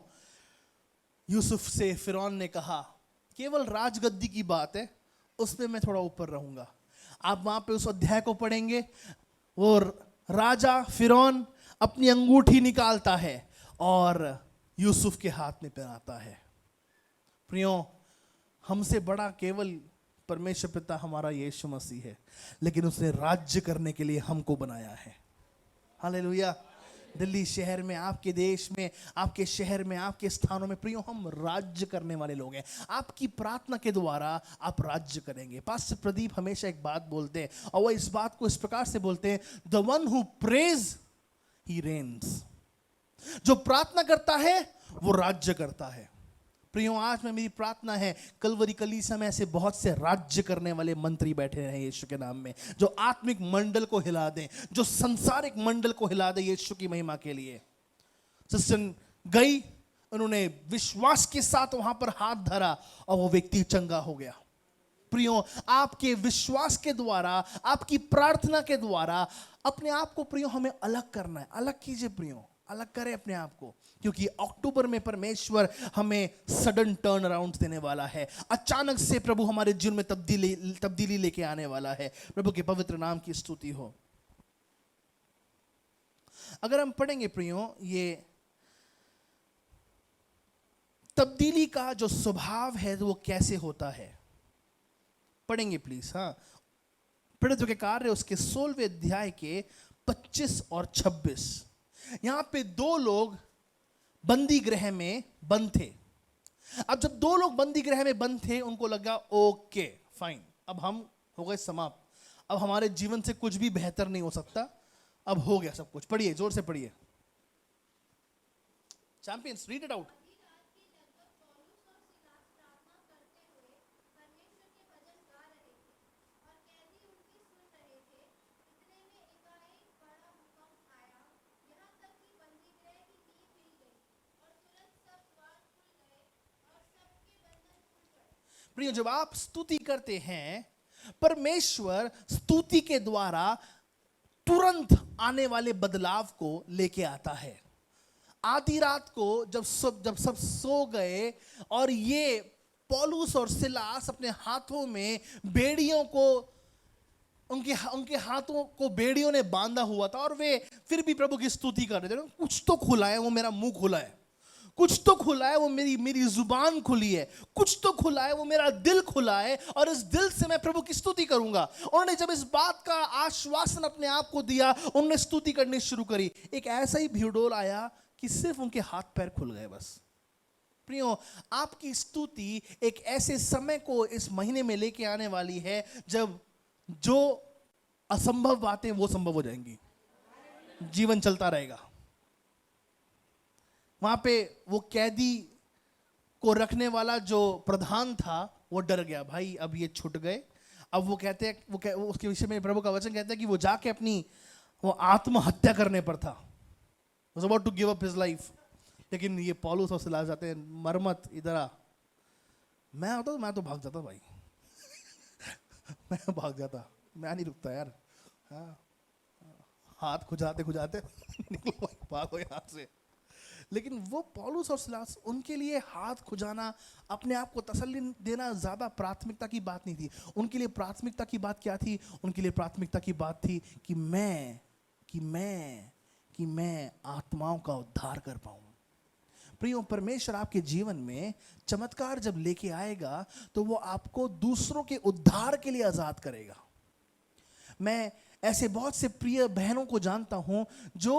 यूसुफ से फिरौन ने कहा केवल राजगद्दी की बात है, उसमें मैं थोड़ा ऊपर रहूंगा। आप वहां पे उस अध्याय को पढ़ेंगे, वो राजा फिरौन अपनी अंगूठी निकालता है और यूसुफ के हाथ में पहनाता है। प्रियो, हमसे बड़ा केवल परमेश्वर पिता हमारा यीशु मसीह है, लेकिन उसने राज्य करने के लिए हमको बनाया है। हालेलुया। दिल्ली शहर में, आपके देश में, आपके शहर में, आपके स्थानों में प्रियो, हम राज्य करने वाले लोग हैं। आपकी प्रार्थना के द्वारा आप राज्य करेंगे। पास्टर प्रदीप हमेशा एक बात बोलते हैं, और वो इस बात को इस प्रकार से बोलते हैं, the one who praise he reigns. जो प्रार्थना करता है वो राज्य करता है। प्रियो, आज में मेरी प्रार्थना है, कलवरी कलीसिया में ऐसे बहुत से राज्य करने वाले मंत्री बैठे हैं यीशु के नाम में, जो आत्मिक मंडल को हिला दें, जो सांसारिक मंडल को हिला दें यीशु की महिमा के लिए। सिस्टर गई, उन्होंने विश्वास के साथ वहां पर हाथ धरा और वो व्यक्ति चंगा हो गया। प्रियो, आपके विश्वास के द्वारा, आपकी प्रार्थना के द्वारा अपने आप को प्रियो हमें अलग करना है। अलग कीजिए प्रियो, अलग करें अपने आप को, क्योंकि अक्टूबर में परमेश्वर हमें सडन टर्न अराउंड देने वाला है। अचानक से प्रभु हमारे जीवन में तब्दीली लेके आने वाला है। प्रभु के पवित्र नाम की स्तुति हो। अगर हम पढ़ेंगे प्रियो, ये तब्दीली का जो स्वभाव है वो कैसे होता है, पढ़ेंगे प्लीज। हाँ, प्रेरितों के कार्य उसके 16वें अध्याय के 25 और 26। यहां पे दो लोग बंदी गृह में बंद थे। अब जब दो लोग बंदी गृह में बंद थे, उनको लगा ओके फाइन, अब हम हो गए समाप्त, अब हमारे जीवन से कुछ भी बेहतर नहीं हो सकता, अब हो गया सब कुछ। पढ़िए, जोर से पढ़िए। Champions, read it out. प्रियो, जब आप स्तुति करते हैं, परमेश्वर स्तुति के द्वारा तुरंत आने वाले बदलाव को लेके आता है। आधी रात को जब सब सो गए और ये पौलुस और सिलास अपने हाथों में बेड़ियों को, उनके हाथों को बेड़ियों ने बांधा हुआ था और वे फिर भी प्रभु की स्तुति कर रहे थे। कुछ तो खुला है, वो मेरा मुंह खुला है, कुछ तो खुला है, वो मेरी जुबान खुली है, कुछ तो खुला है, वो मेरा दिल खुला है, और इस दिल से मैं प्रभु की स्तुति करूंगा। उन्होंने जब इस बात का आश्वासन अपने आप को दिया, उन्होंने स्तुति करनी शुरू करी। एक ऐसा ही भीड़ोल आया कि सिर्फ उनके हाथ पैर खुल गए बस। प्रियो, आपकी स्तुति एक ऐसे समय को इस महीने में लेके आने वाली है जब जो असंभव बातें वो संभव हो जाएंगी, जीवन चलता रहेगा। वहां पे वो कैदी को रखने वाला जो प्रधान था वो डर गया, भाई अब ये छूट गए। अब वो कहते हैं वो उसके विषय में प्रभु का वचन कहता है कि वो जाके अपनी वो आत्महत्या करने पर था, was about to give up his life। लेकिन ये पौलुस और सिलास जाते हैं, मरमत इधर आ। मैं होता तो मैं तो भाग जाता भाई मैं भाग जाता, मैं नहीं रुकता यार। हाँ, हाथ खुजाते खुजाते निकलो भाई, भागो यहाँ से। लेकिन वो पौलुस और सिलास, उनके लिए हाथ खुजाना, अपने आप को तसल्ली देना ज्यादा प्राथमिकता की बात नहीं थी। उनके लिए प्राथमिकता की बात क्या थी? उनके लिए प्राथमिकता की बात थी कि मैं आत्माओं का उद्धार कर पाऊं। प्रियो, परमेश्वर आपके जीवन में चमत्कार जब लेके आएगा तो वो आपको दूसरों के उद्धार के लिए आजाद करेगा। मैं ऐसे बहुत से प्रिय बहनों को जानता हूं जो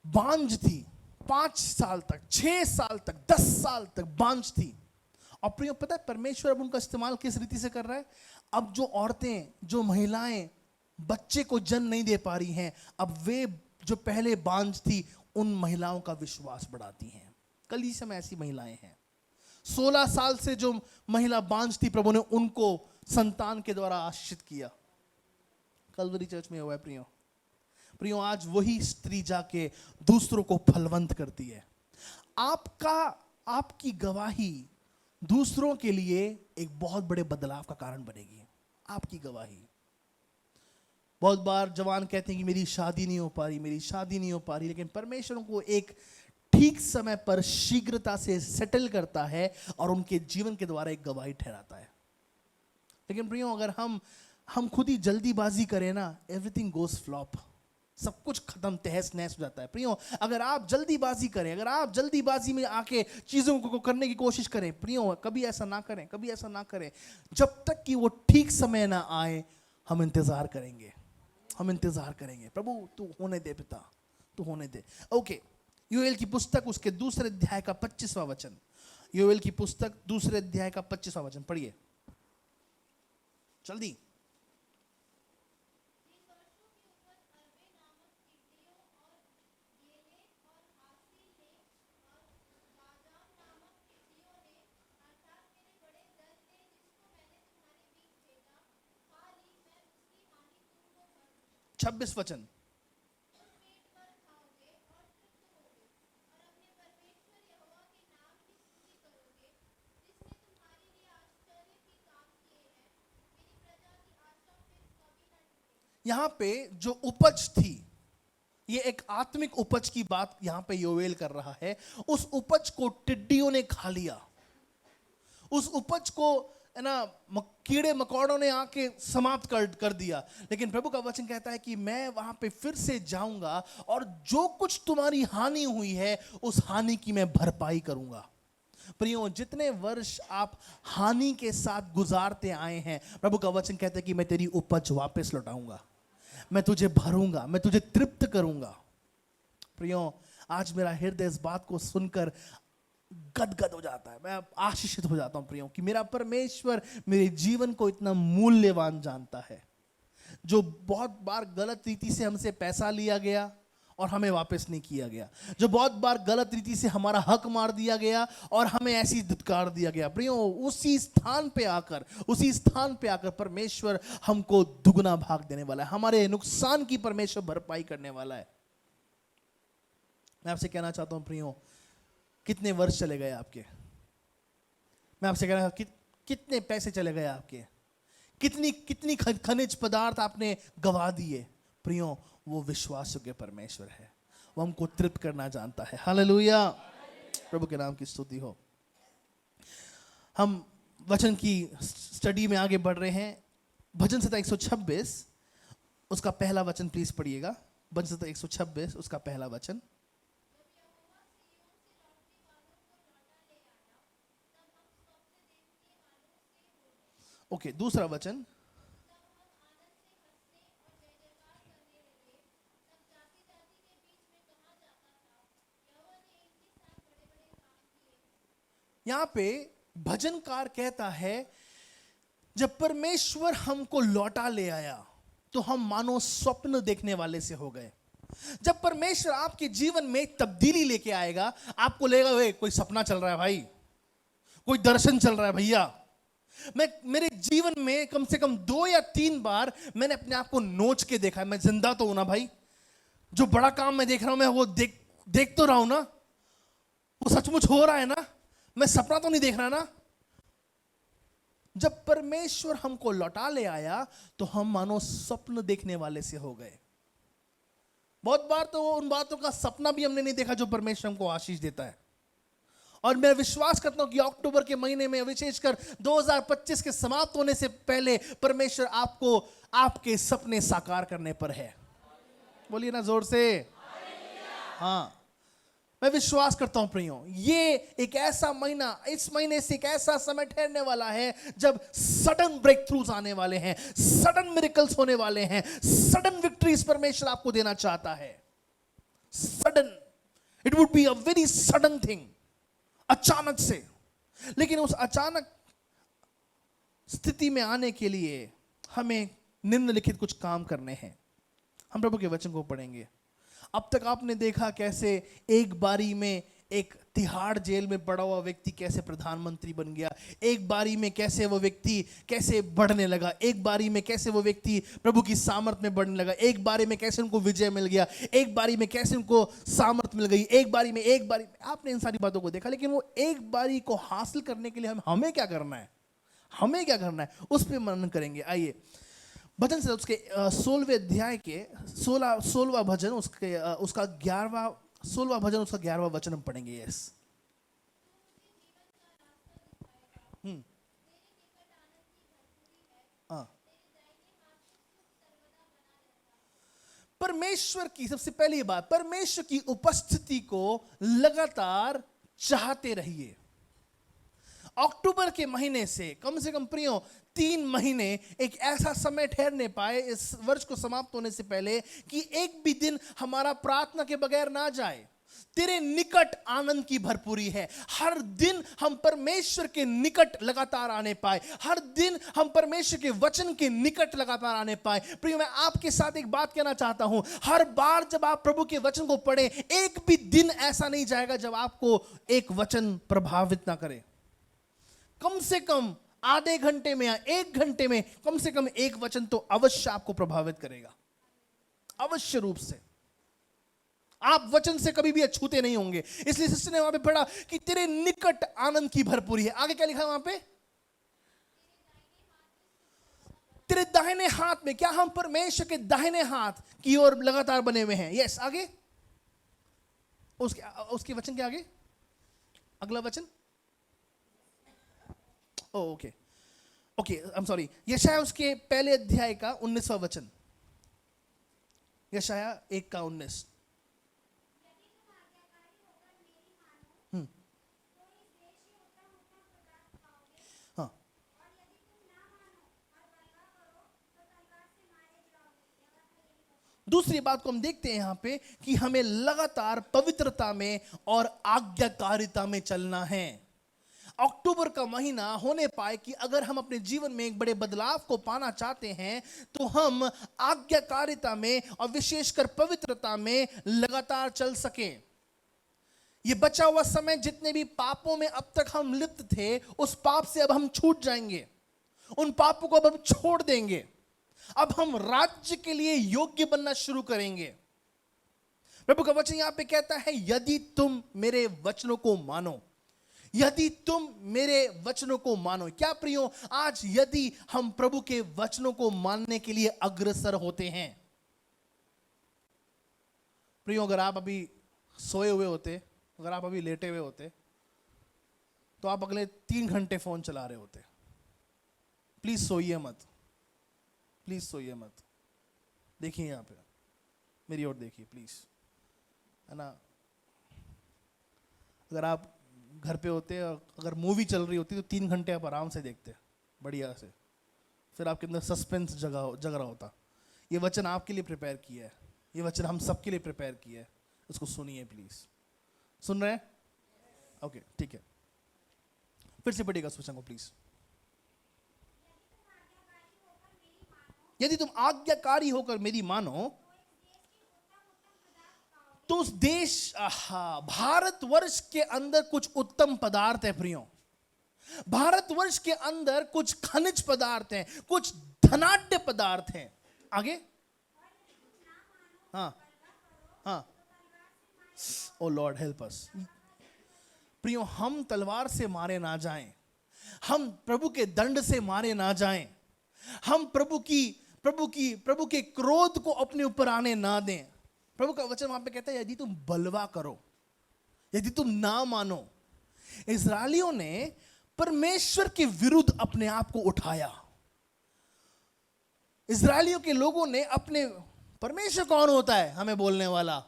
बांझ थी, 5 साल तक, 6 साल तक, 10 साल तक बांझ थी। और प्रियो, पता है परमेश्वर अब उनका इस्तेमाल किस रीति से कर रहा है? अब जो औरतें, जो महिलाएं बच्चे को जन्म नहीं दे पा रही हैं, अब वे जो पहले बांझ थी उन महिलाओं का विश्वास बढ़ाती हैं। कलीसिया में ऐसी महिलाएं हैं। 16 साल से जो महिला बांझ थी, प्रभु ने उनको संतान के द्वारा आशीषित किया। कलवरी चर्च में हुआ है प्रियो, आज वही स्त्री जाके दूसरों को फलवंत करती है। आपकी गवाही दूसरों के लिए एक बहुत बड़े बदलाव का कारण बनेगी। आपकी गवाही। बहुत बार जवान कहते हैं कि मेरी शादी नहीं हो पा रही, लेकिन परमेश्वर को एक ठीक समय पर शीघ्रता से सेटल करता है और उनके जीवन के द्वारा एक गवाही ठहराता है। लेकिन प्रियो, अगर हम खुद ही जल्दीबाजी करें ना, एवरीथिंग गोज फ्लॉप, सब कुछ खत्म, तहस नहस हो जाता है। प्रियो, अगर आप जल्दीबाजी करें, अगर आप जल्दीबाजी में आके चीजों को करने की कोशिश करें, प्रियो कभी ऐसा ना करें। जब तक कि वो ठीक समय ना आए, हम इंतजार करेंगे। प्रभु तू होने दे पिता, तू होने दे। ओके, योएल की पुस्तक उसके दूसरे अध्याय का 25वां वचन। योएल की पुस्तक दूसरे अध्याय का 25वां वचन पढ़िए जल्दी। छब्बीस वचन। यहां पे जो उपज थी, ये एक आत्मिक उपज की बात यहां पे योवेल कर रहा है। उस उपज को टिड्डियों ने खा लिया। उस उपज को है ना कीड़े मकोड़ों ने आके समाप्त कर दिया। लेकिन प्रभु का वचन कहता है कि मैं वहां पे फिर से जाऊंगा और जो कुछ तुम्हारी हानि हुई है उस हानि की मैं भरपाई करूंगा। प्रियो, जितने वर्ष आप हानि के साथ गुजारते आए हैं, प्रभु का वचन कहता है कि मैं तेरी उपज वापस लौटाऊंगा, मैं तुझे भरूंगा, मैं तुझे तृप्त करूंगा। प्रियो, आज मेरा हृदय इस बात को सुनकर गदगद हो जाता है, मैं आशीषित हो जाता हूं प्रियो, कि मेरा परमेश्वर मेरे जीवन को इतना मूल्यवान जानता है। जो बहुत बार गलत रीति से हमसे पैसा लिया गया और हमें वापस नहीं किया गया, जो बहुत बार गलत रीति से हमारा हक मार दिया गया और हमें ऐसी दुत्कार दिया गया, प्रियो उसी स्थान पे आकर परमेश्वर हमको दुगना भाग देने वाला है। हमारे नुकसान की परमेश्वर भरपाई करने वाला है। मैं आपसे कहना चाहता हूं प्रियो, कितने वर्ष चले गए आपके? मैं आपसे कह रहा हूं कितने पैसे चले गए आपके? कितनी खनिज पदार्थ आपने गवा दिए? प्रियो, वो विश्वास योग्य परमेश्वर है, वो हमको तृप्त करना जानता है। हालेलुया, प्रभु के नाम की स्तुति हो। हम वचन की स्टडी में आगे बढ़ रहे हैं। भजन संहिता 126 उसका पहला वचन प्लीज पढ़िएगा। भजन संहिता 126 उसका पहला वचन। ओके, दूसरा वचन। यहां पे भजनकार कहता है जब परमेश्वर हमको लौटा ले आया तो हम मानो स्वप्न देखने वाले से हो गए। जब परमेश्वर आपके जीवन में तब्दीली लेके आएगा, आपको लगेगा वे कोई सपना चल रहा है भाई, कोई दर्शन चल रहा है भैया। मेरे जीवन में कम से कम 2 या 3 बार मैंने अपने आप को नोच के देखा है। मैं जिंदा तो हूं ना भाई, जो बड़ा काम मैं देख रहा हूं मैं वो देख तो रहा हूं ना, वो सचमुच हो रहा है ना, मैं सपना तो नहीं देख रहा ना। जब परमेश्वर हमको लौटा ले आया तो हम मानो स्वप्न देखने वाले से हो गए। बहुत बार तो उन बातों का सपना भी हमने नहीं देखा जो परमेश्वर हमको आशीष देता है। और मैं विश्वास करता हूं कि अक्टूबर के महीने में, विशेषकर 2025 के समाप्त होने से पहले, परमेश्वर आपको आपके सपने साकार करने पर है। बोलिए ना जोर से, हाँ। मैं विश्वास करता हूं प्रियो, ये एक ऐसा महीना, इस महीने से एक ऐसा समय ठहरने वाला है जब सडन ब्रेक थ्रूज आने वाले हैं, सडन मिरेकल्स होने वाले हैं, सडन विक्ट्रीज परमेश्वर आपको देना चाहता है। Sudden, it would be a very sudden thing, अचानक से। लेकिन उस अचानक स्थिति में आने के लिए हमें निम्नलिखित कुछ काम करने हैं। हम प्रभु के वचन को पढ़ेंगे। अब तक आपने देखा कैसे एक बारी में एक तिहाड़ जेल में पड़ा हुआ व्यक्ति कैसे प्रधानमंत्री बन गया, एक बारी में कैसे वो व्यक्ति कैसे बढ़ने लगा, एक बारी में कैसे वो व्यक्ति प्रभु की सामर्थ में बढ़ने लगा, एक बारी में कैसे उनको विजय मिल गया, एक बारी में कैसे उनको सामर्थ मिल गई, एक बारी में आपने इन सारी बातों को देखा। लेकिन वो एक बारी को हासिल करने के लिए हमें क्या करना है, हमें क्या करना है, उस पर मनन करेंगे। आइए भजन से उसके 16वें अध्याय के 16वां भजन, उसका 16वां भजन, उसका 11वां वचन हम पढ़ेंगे। यस, परमेश्वर की, सबसे पहली बात, परमेश्वर की उपस्थिति को लगातार चाहते रहिए। अक्टूबर के महीने से कम प्रियो 3 महीने एक ऐसा समय ठहरने पाए इस वर्ष को समाप्त होने से पहले कि एक भी दिन हमारा प्रार्थना के बगैर ना जाए। तेरे निकट आनंद की भरपूरी है। हर दिन हम परमेश्वर के निकट लगातार आने पाए, हर दिन हम परमेश्वर के वचन के निकट लगातार आने पाए। प्रिय, मैं आपके साथ एक बात कहना चाहता हूं, हर बार जब आप प्रभु के वचन को पढ़ें, एक भी दिन ऐसा नहीं जाएगा जब आपको एक वचन प्रभावित ना करे। कम से कम आधे घंटे में या 1 घंटे में कम से कम एक वचन तो अवश्य आपको प्रभावित करेगा, अवश्य रूप से। आप वचन से कभी भी अछूते नहीं होंगे। इसलिए सिस्टर ने वहां पे पढ़ा कि तेरे निकट आनंद की भरपूरी है। आगे क्या लिखा है वहां पे? तेरे दाहिने हाथ में। क्या हम परमेश्वर के दाहिने हाथ की ओर लगातार बने हुए हैं? यस। आगे उसके वचन के आगे अगला वचन, ओके आई एम सॉरी, यशाया उसके पहले अध्याय का 19वां वचन, यशाया 1 का 19। हाँ, दूसरी बात को हम देखते हैं यहां पे कि हमें लगातार पवित्रता में और आज्ञाकारिता में चलना है। अक्टूबर का महीना होने पाए कि अगर हम अपने जीवन में एक बड़े बदलाव को पाना चाहते हैं तो हम आज्ञाकारिता में और विशेषकर पवित्रता में लगातार चल सकें। ये बचा हुआ समय जितने भी पापों में अब तक हम लिप्त थे, उस पाप से अब हम छूट जाएंगे, उन पापों को अब हम छोड़ देंगे। अब हम राज्य के लिए योग्य बनना शुरू करेंगे। प्रभु का वचन यहां पे कहता है, यदि तुम मेरे वचनों को मानो, यदि तुम मेरे वचनों को मानो। क्या प्रियो, आज यदि हम प्रभु के वचनों को मानने के लिए अग्रसर होते हैं। प्रियो, अगर आप अभी सोए हुए होते, अगर आप अभी लेटे हुए होते, तो आप अगले 3 घंटे फोन चला रहे होते। प्लीज सोइए मत, प्लीज सोइए मत। देखिए यहां पे, मेरी ओर देखिए प्लीज, है ना। अगर आप घर पे होते, अगर मूवी चल रही होती तो 3 घंटे आप आराम से देखते, बढ़िया से, फिर आपके अंदर सस्पेंस जग रहा होता। ये वचन आपके लिए प्रिपेयर किया है, ये वचन हम सबके लिए प्रिपेयर किया है। उसको सुनिए प्लीज। सुन रहे हैं? ओके, ठीक है। फिर से पढ़िएगा उस वचन को प्लीज। यदि तुम आज्ञाकारी होकर मेरी मानो तो उस देश, भारतवर्ष के अंदर कुछ उत्तम पदार्थ है प्रियो। भारतवर्ष के अंदर कुछ खनिज पदार्थ हैं, कुछ धनाढ्य पदार्थ हैं। आगे, हाँ हाँ, ओ लॉर्ड हेल्प अस। प्रियो, हम तलवार से मारे ना जाएं, हम प्रभु के दंड से मारे ना जाएं, हम प्रभु के क्रोध को अपने ऊपर आने ना दें। प्रभु का वचन वहां पे कहता है यदि तुम बलवा करो, यदि तुम ना मानो। इस्राएलियों ने परमेश्वर के विरुद्ध अपने आप को उठाया। इस्राएलियों के लोगों ने अपने, परमेश्वर कौन होता है हमें बोलने वाला?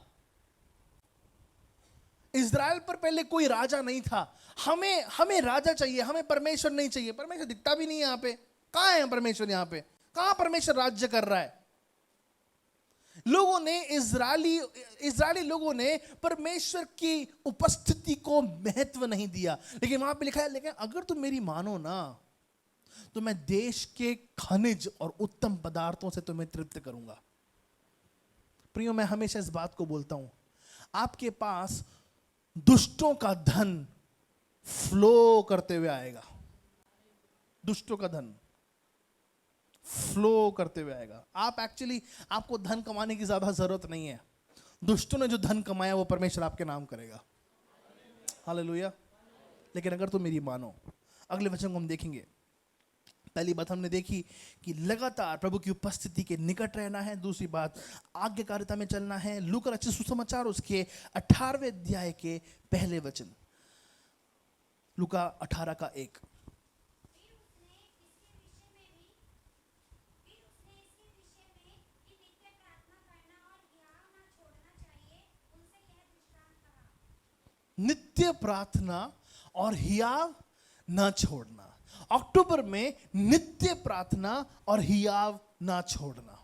इस्राएल पर पहले कोई राजा नहीं था। हमें राजा चाहिए, हमें परमेश्वर नहीं चाहिए। परमेश्वर दिखता भी नहीं है यहां पे। कहां है परमेश्वर? यहां पे कहां परमेश्वर राज्य कर रहा है? लोगों ने, इजरायली लोगों ने परमेश्वर की उपस्थिति को महत्व नहीं दिया। लेकिन वहां पे लिखा है, लेकिन अगर तुम मेरी मानो ना तो मैं देश के खनिज और उत्तम पदार्थों से तुम्हें तृप्त करूंगा। प्रियो, मैं हमेशा इस बात को बोलता हूं, आपके पास दुष्टों का धन फ्लो करते हुए आएगा। दुष्टों का धन फ्लो करते हुए आएगा। आपको धन कमाने की ज्यादा जरूरत नहीं है। दुष्टों ने जो धन कमाया वो परमेश्वर आपके नाम करेगा। हालेलुया। लेकिन अगर तुम मेरी मानो, अगले वचन को हम देखेंगे। पहली बात हमने देखी कि लगातार प्रभु की उपस्थिति के निकट रहना है। दूसरी बात, आज्ञाकारिता में चलना है। लूका रचित सुसमाचार उसके 18वें अध्याय के पहले वचन, लूका 18:1। नित्य प्रार्थना और हियाव ना छोड़ना। अक्टूबर में नित्य प्रार्थना और हियाव ना छोड़ना।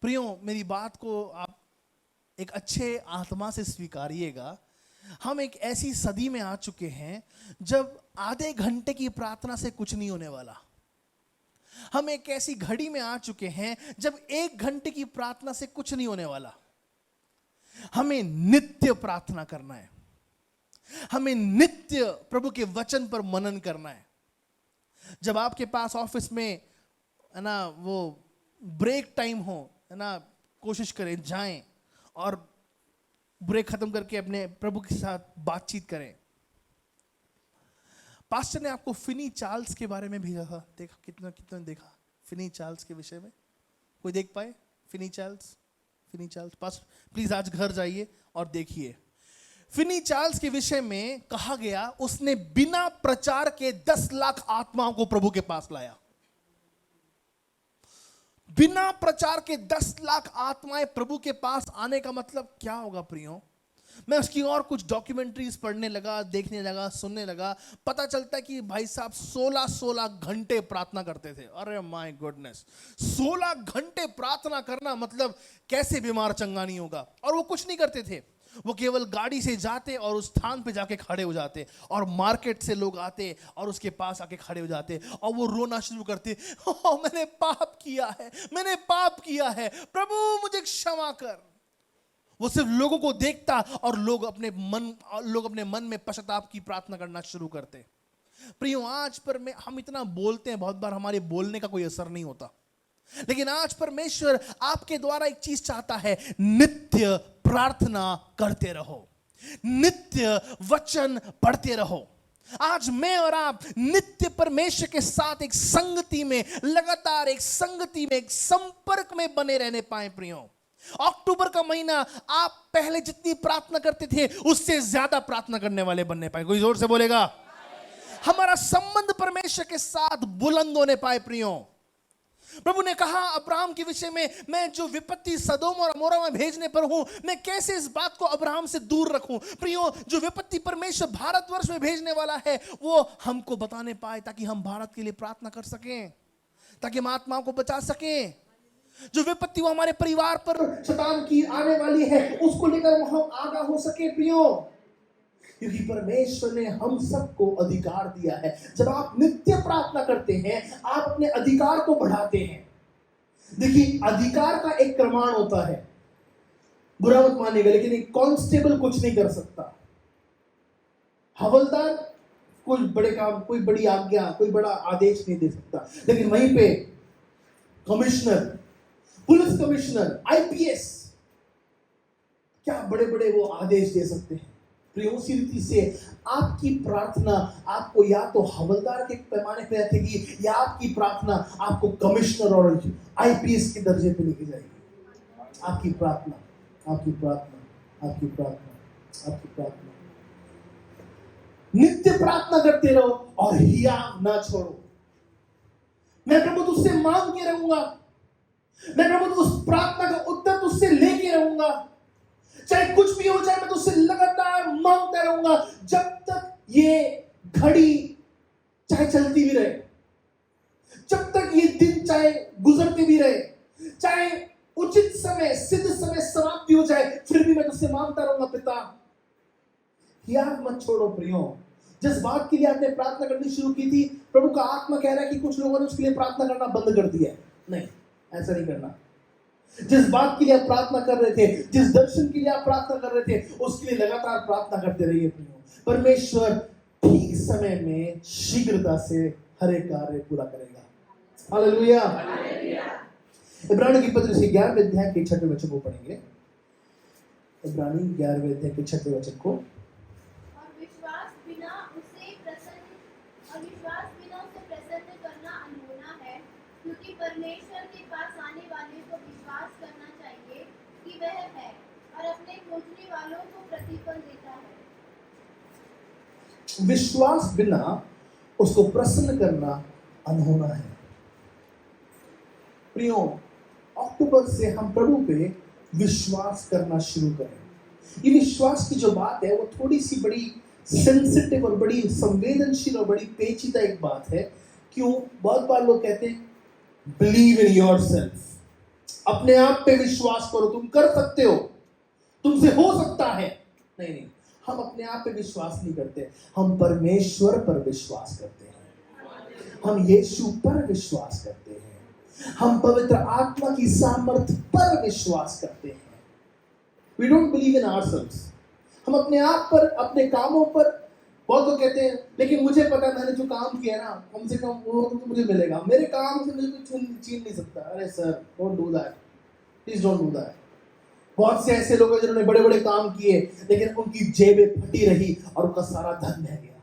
प्रियो, मेरी बात को आप एक अच्छे आत्मा से स्वीकारिएगा। हम एक ऐसी सदी में आ चुके हैं जब आधे घंटे की प्रार्थना से कुछ नहीं होने वाला। हम एक ऐसी घड़ी में आ चुके हैं जब 1 घंटे की प्रार्थना से कुछ नहीं होने वाला। हमें नित्य प्रार्थना करना है। हमें नित्य प्रभु के वचन पर मनन करना है। जब आपके पास ऑफिस में है ना वो ब्रेक टाइम हो, है ना, कोशिश करें जाएं और ब्रेक खत्म करके अपने प्रभु के साथ बातचीत करें। पास्टर ने आपको फिनी चार्ल्स के बारे में भेजा था, देखा? कितना देखा फिनी चार्ल्स के विषय में? कोई देख पाए फिनी चार्ल्स? पास्टर प्लीज आज घर जाइए और देखिए। फिनी चार्ल्स के विषय में कहा गया, उसने बिना प्रचार के 10 लाख आत्माओं को प्रभु के पास लाया। बिना प्रचार के 10 लाख आत्माएं प्रभु के पास आने का मतलब क्या होगा प्रियो? मैं उसकी और कुछ डॉक्यूमेंट्रीज पढ़ने लगा, देखने लगा, सुनने लगा। पता चलता है कि भाई साहब 16 घंटे प्रार्थना करते थे। अरे माय गुडनेस, 16 घंटे प्रार्थना करना मतलब कैसे बीमार चंगा नहीं होगा। और वो कुछ नहीं करते थे, वो केवल गाड़ी से जाते और उस स्थान पे जाके खड़े हो जाते, और मार्केट से लोग आते और उसके पास आके खड़े हो जाते और वो रोना शुरू करते, मैंने पाप किया है, प्रभु मुझे क्षमा कर। वो सिर्फ लोगों को देखता और लोग अपने मन में पश्चाताप की प्रार्थना करना शुरू करते। प्रियो, आज पर में हम इतना बोलते हैं, बहुत बार हमारे बोलने का कोई असर नहीं होता। लेकिन आज परमेश्वर आपके द्वारा एक चीज चाहता है, नित्य प्रार्थना करते रहो, नित्य वचन पढ़ते रहो। आज मैं और आप नित्य परमेश्वर के साथ एक संगति में, लगातार एक संगति में, एक संपर्क में बने रहने पाए। प्रियो, अक्टूबर का महीना आप पहले जितनी प्रार्थना करते थे उससे ज्यादा प्रार्थना करने वाले बनने पाए। कोई जोर से बोलेगा? हमारा संबंध परमेश्वर के साथ बुलंद होने पाए। प्रियो, प्रभु ने कहा अब्राहम के विषय में, मैं जो विपत्ति सदोम और अमोरा में भेजने पर हूं, मैं कैसे इस बात को अब्राहम से दूर रखूं। प्रियो, जो विपत्ति परमेश्वर भारतवर्ष में भेजने वाला है वो हमको बताने पाए, ताकि हम भारत के लिए प्रार्थना कर सकें, ताकि हम आत्माओं को बचा सकें। जो विपत्ति वो हमारे परिवार पर शैतान की आने वाली है, उसको लेकर हम आगाह हो सके। प्रियो, क्योंकि परमेश्वर ने हम सबको अधिकार दिया है। जब आप नित्य प्रार्थना करते हैं, आप अपने अधिकार को बढ़ाते हैं। देखिए, अधिकार का एक प्रमाण होता है, बुरा मत मानिएगा, लेकिन एक कांस्टेबल कुछ नहीं कर सकता। हवलदार कोई बड़े काम, कोई बड़ी आज्ञा, कोई बड़ा आदेश नहीं दे सकता, लेकिन वहीं पे कमिश्नर, पुलिस कमिश्नर, आईपीएस, क्या बड़े बड़े वो आदेश दे सकते हैं। प्रिय, उसी रीति से आपकी प्रार्थना आपको या तो हवलदार के पैमाने पे रखेगी, या आपकी प्रार्थना आपको कमिश्नर और आईपीएस के दर्जे पे लेके जाएगी। आपकी प्रार्थना, आपकी प्रार्थना, आपकी प्रार्थना, आपकी प्रार्थना। नित्य प्रार्थना करते रहो और हियाव ना छोड़ो। मैं प्रभु तुझसे मांग के रहूंगा, मैं प्रभु उस प्रार्थना का उत्तर तुझसे लेके रहूंगा, चाहे कुछ भी हो जाए, मैं तुझसे लगातार मांगता रहूंगा, जब तक ये घड़ी चाहे चलती भी रहे, जब तक ये दिन चाहे गुजरते भी रहे, चाहे उचित समय, सिद्ध समय समाप्ति हो जाए, फिर भी मैं तुझसे मांगता रहूंगा पिता। याद मत छोड़ो प्रियो। जिस बात के लिए आपने प्रार्थना करनी शुरू की थी, प्रभु का आत्मा कह रहा है कि कुछ लोगों ने उसके लिए प्रार्थना करना बंद कर दिया है। नहीं, ऐसा नहीं करना। जिस बात के लिए आप प्रार्थना कर रहे थे, जिस दर्शन के लिए आप प्रार्थना कर रहे थे, उसके लिए लगातार प्रार्थना करते रहिए प्रियो। परमेश्वर ठीक समय में शीघ्रता से हर एक कार्य पूरा करेगा। हालेलुया। इब्रानी की पत्री से 11वें अध्याय के 6वें वचन को पढ़ेंगे। इब्रानी 11वें अध्याय के 6वें वचन को। और विश्वास बिना उसे प्रसन्न करना अनहोना है, क्योंकि परमेश्वर के पास आने वाले को विश्वास करना चाहिए कि वह है, और अपने खोजने वालों को प्रतिफल देता है। विश्वास बिना उसको प्रसन्न करना अनहोना है। प्रियो, अक्टूबर से हम प्रभु पे विश्वास करना शुरू करें। ये विश्वास की जो बात है, वो थोड़ी सी बड़ी सेंसिटिव और बड़ी संवेदनशील और बड़ी पेचीदा एक बात है। क्यों? बहुत बार लोग कहते हैं बिलीव इन योरसेल्फ, अपने आप पे विश्वास करो, तुम कर सकते हो, तुमसे हो सकता है। नहीं नहीं, हम अपने आप पे विश्वास नहीं करते, हम परमेश्वर पर विश्वास करते हैं, हम यीशु पर विश्वास करते हैं, हम पवित्र आत्मा की सामर्थ्य पर विश्वास करते हैं। We don't believe in ourselves. हम अपने आप पर, अपने कामों पर, बहुत लोग कहते हैं लेकिन मुझे पता है मैंने जो काम किया ना, कम से कम वो तो मुझे मिलेगा, मेरे काम से मुझे कोई छीन नहीं सकता। अरे sir, don't do that, please don't do that. बहुत से ऐसे लोग हैं जिन्होंने बड़े बड़े काम किए, लेकिन उनकी जेबें फटी रही और उनका सारा धन बह गया।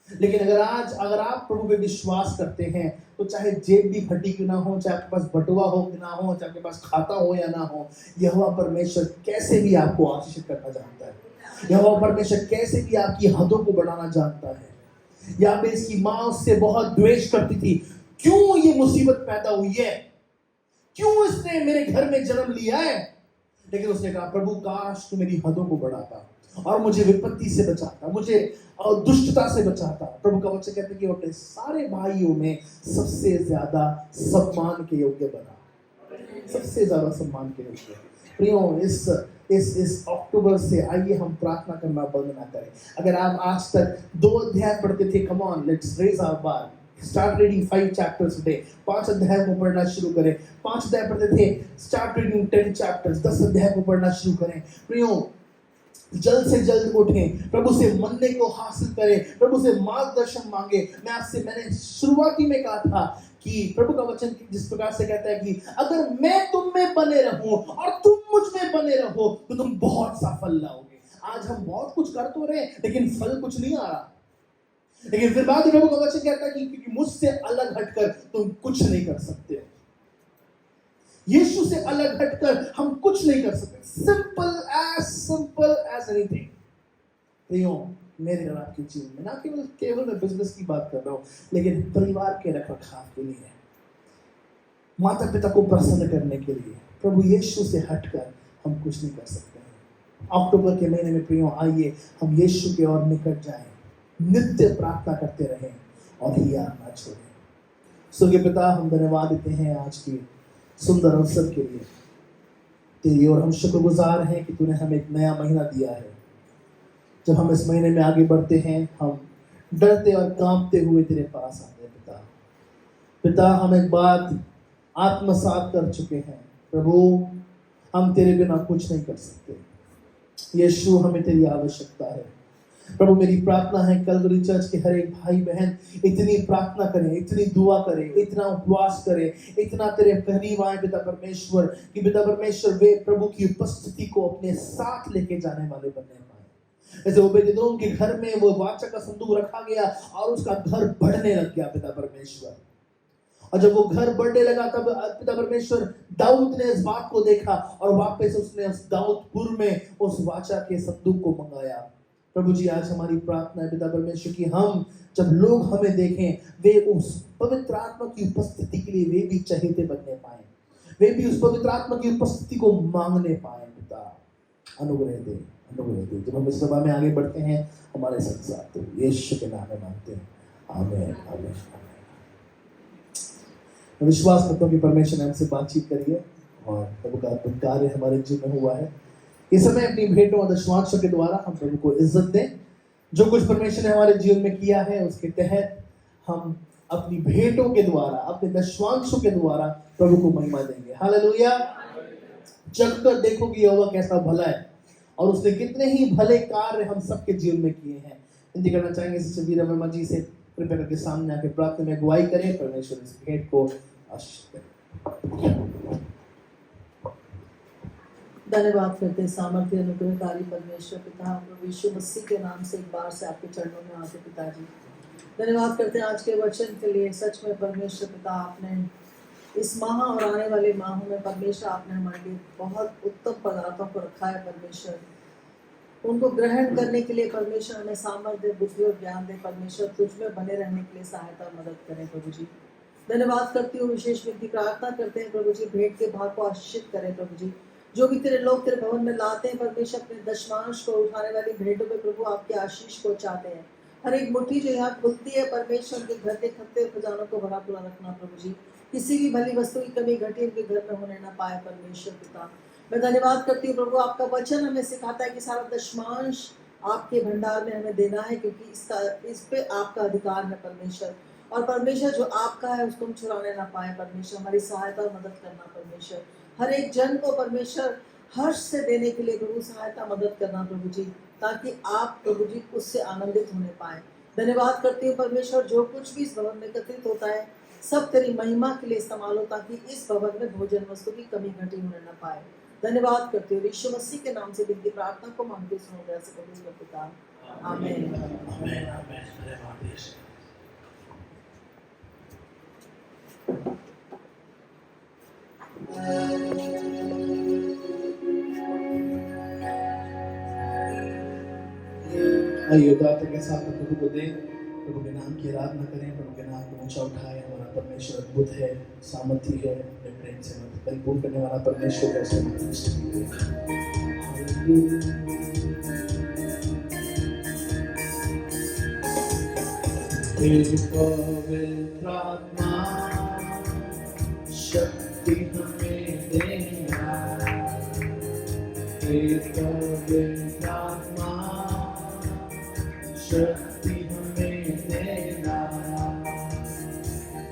लेकिन अगर आप प्रभु पे विश्वास करते हैं, तो चाहे जेब भी फटी क्यों ना हो, चाहे आपके पास बटुआ हो कि ना हो, चाहे आपके पास खाता हो या ना हो, यहोवा परमेश्वर कैसे भी आपको आशीषित करना जानता है। यहोवा परमेश्वर कैसे भी आपकी हदों को बढ़ाना जानता है। याबेस की माँ उससे बहुत द्वेष करती थी, क्यों ये मुसीबत पैदा हुई है, क्यों इसने मेरे घर में जन्म लिया है। लेकिन उसने कहा, प्रभु काश तू मेरी हदों को बढ़ाता और मुझे विपत्ति से बचाता, मुझे दुष्टता से बचाता। प्रभु का वचन कहते हैं कि वो अपने सारे भाइयों में सबसे ज्यादा सम्मान के योग्य बना, सबसे ज्यादा सम्मान के योग्य। प्रियो, इस अक्टूबर से आइए हम प्रार्थना करना बंद ना करें। अगर आप आज तक 2 अध्याय पढ़ते थे, come on, let's raise our bar, start reading 5 chapters today. 5 अध्याय को पढ़ना शुरू करें। 5 अध्याय पढ़ते थे, स्टार्ट रीडिंग 10 चैप्टर्स, 10 अध्याय को पढ़ना शुरू करें। प्रियो, जल्द से जल्द उठें, प्रभु से मनने को हासिल करें, प्रभु से मार्गदर्शन मांगे। मैंने शुरुआती में कहा था कि प्रभु का वचन जिस प्रकार से कहता है कि अगर मैं तुम में बने रहूं और तुम मुझ में बने रहो, तो तुम बहुत सा फल लाओगे। आज हम बहुत कुछ कर तो रहे, लेकिन फल कुछ नहीं आ रहा। लेकिन फिर बाद में प्रभु का वचन कहता है कि क्योंकि मुझसे अलग हटकर तुम कुछ नहीं कर सकते। यीशु से अलग हटकर हम कुछ नहीं कर सकते। Simple as anything. प्रियो, मेरे और आपके जीवन में, ना केवल मैं बिजनेस की बात कर रहा हूं, लेकिन परिवार के रखरखाव के लिए, माता पिता को प्रसन्न करने के लिए, प्रभु यीशु से हटकर हम कुछ नहीं कर सकते हैं। अक्टूबर के महीने में प्रियो, आइए हम यीशु के और निकट जाएं, नित्य प्रार्थना करते रहें और हियाव ना छोड़ें। स्वर्गीय पिता, हम धन्यवाद देते हैं आज की सुंदर अवसर के लिए तेरी, और हम शुक्रगुजार हैं कि तूने हमें एक नया महीना दिया है। जब हम इस महीने में आगे बढ़ते हैं, हम डरते और कांपते हुए तेरे पास आते हैं पिता। पिता, हम एक बात आत्मसात कर चुके हैं प्रभु, हम तेरे बिना कुछ नहीं कर सकते। यीशु, हमें तेरी आवश्यकता है प्रभु। मेरी प्रार्थना है कलवरी चर्च के हर एक भाई बहन इतनी प्रार्थना करें, इतनी दुआ करें, इतना उपवास करें, इतना तेरे करीब आए पिता परमेश्वर, कि पिता परमेश्वर वे प्रभु की उपस्थिति को अपने साथ लेके जाने वाले बनने पाए। जैसे ओबेदेदोम के घर में वो वाचा का संदूक रखा गया और उसका घर बढ़ने लग गया पिता परमेश्वर। और जब वो घर बढ़ने लगा तब पिता परमेश्वर दाऊद ने इस बात को देखा और वापस उसने उस दाऊदपुर में उस वाचा के संदूक को मंगाया। प्रभु जी, आज हमारी प्रार्थना है पिता परमेश्वर कि हम जब लोग हमें देखें, वे उस पवित्र आत्मा की उपस्थिति के लिए वे भी चहेते बनने पाए, वे भी उस पवित्र आत्मा की उपस्थिति को मांगने पाए। पिता अनुग्रह दे, अनुग्रह दे। जब हम इस सभा में आगे बढ़ते हैं, हमारे साथ साथ तो यीशु के नाम में मांगते हैं, आमीन, आमीन। मैं विश्वास करता हूँ कि परमेश्वर ने हमसे बातचीत करी है और प्रभु का अद्भुत कार्य हमारे जीवन में हुआ है। इस समय अपनी भेंटों और दशमांशों के द्वारा हम प्रभु को इज्जत दें। जो कुछ परमेश्वर ने हमारे जीवन में किया है उसके तहत हम अपनी भेंटों के द्वारा, अपने दशमांशों के द्वारा प्रभु को महिमा देंगे। हालेलुया। चख कर देखो कि यहोवा कैसा भला है और उसने कितने ही भले कार्य हम सबके जीवन में किए हैं। विनती करना चाहेंगे सिस्टर वीरा वर्मा जी से कृपया करके सामने आके प्रार्थना में अगुवाई करें। परमेश्वर इस भेंट को आशीष करें। धन्यवाद करते सामर्थ्य अनुग्रहकारी परमेश्वर पिता, प्रभु यीशु मसीह के नाम से एक बार से आपके चरणों में आते पिताजी धन्यवाद करते हैं आज के वचन के लिए। सच में परमेश्वर पिता, आपने इस माह और आने वाले माहों में परमेश्वर आपने हमारे लिए बहुत उत्तम पदार्थों को रखा है परमेश्वर। उनको ग्रहण करने के लिए परमेश्वर हमें सामर्थ्य, बुद्धि और ज्ञान दे परमेश्वर। तुझ में बने रहने के लिए सहायता और मदद करें प्रभु जी। धन्यवाद करती हूँ, विशेष विनती प्रार्थना करते हैं प्रभु जी, भेंट के भाग को आशीषित करें प्रभु जी। जो भी तेरे लोग तेरे भवन में लाते हैं परमेश्वर, अपने दशमांश को उठाने वाली भेंटों में प्रभु आपके आशीष को चाहते हैं। हर एक मुट्ठी जो यहाँ खुलती है परमेश्वर, के घर के खत्ते और खजानों को भरा पूरा रखना प्रभु जी। किसी भी भली वस्तु की कमी घटी उनके घर में होने ना पाए परमेश्वर पिता। मैं धन्यवाद करती हूँ प्रभु, आपका वचन हमें सिखाता है कि सारा दशमांश आपके भंडार में हमें देना है, क्योंकि इस पे आपका अधिकार है परमेश्वर। और परमेश्वर जो आपका है उसको हम छुड़ाने ना पाए परमेश्वर। हमारी सहायता और मदद करना परमेश्वर। हर एक जन को परमेश्वर हर्ष से देने के लिए प्रभु सहायता मदद करना प्रभु जी, ताकि आप प्रभु जी उससे आनंदित होने पाए। धन्यवाद करती हूँ परमेश्वर, जो कुछ भी इस भवन में एकत्रित होता है सब तेरी महिमा के लिए इस्तेमाल हो, ताकि इस भवन में भोजन वस्तु की कमी घटी होने न पाए। धन्यवाद करती हूँ, यीशु मसीह के नाम से विनती प्रार्थना को मांगते सुनो गया से कबूल कर पिता, आमीन। आमीन, आमीन। आइए दाता के साथ प्रभु को दें, प्रभु के नाम की आराधना करें, प्रभु के नाम को ऊंचा उठाएं। हमारा परमेश्वर अद्भुत है, सामर्थ्य है, अपने प्रेम से हमें परिपूर्ण करने वाला परमेश्वर है। पवित्र आत्मा शक्ति हमें देना, पवित्र आत्मा शक्ति हमें देना,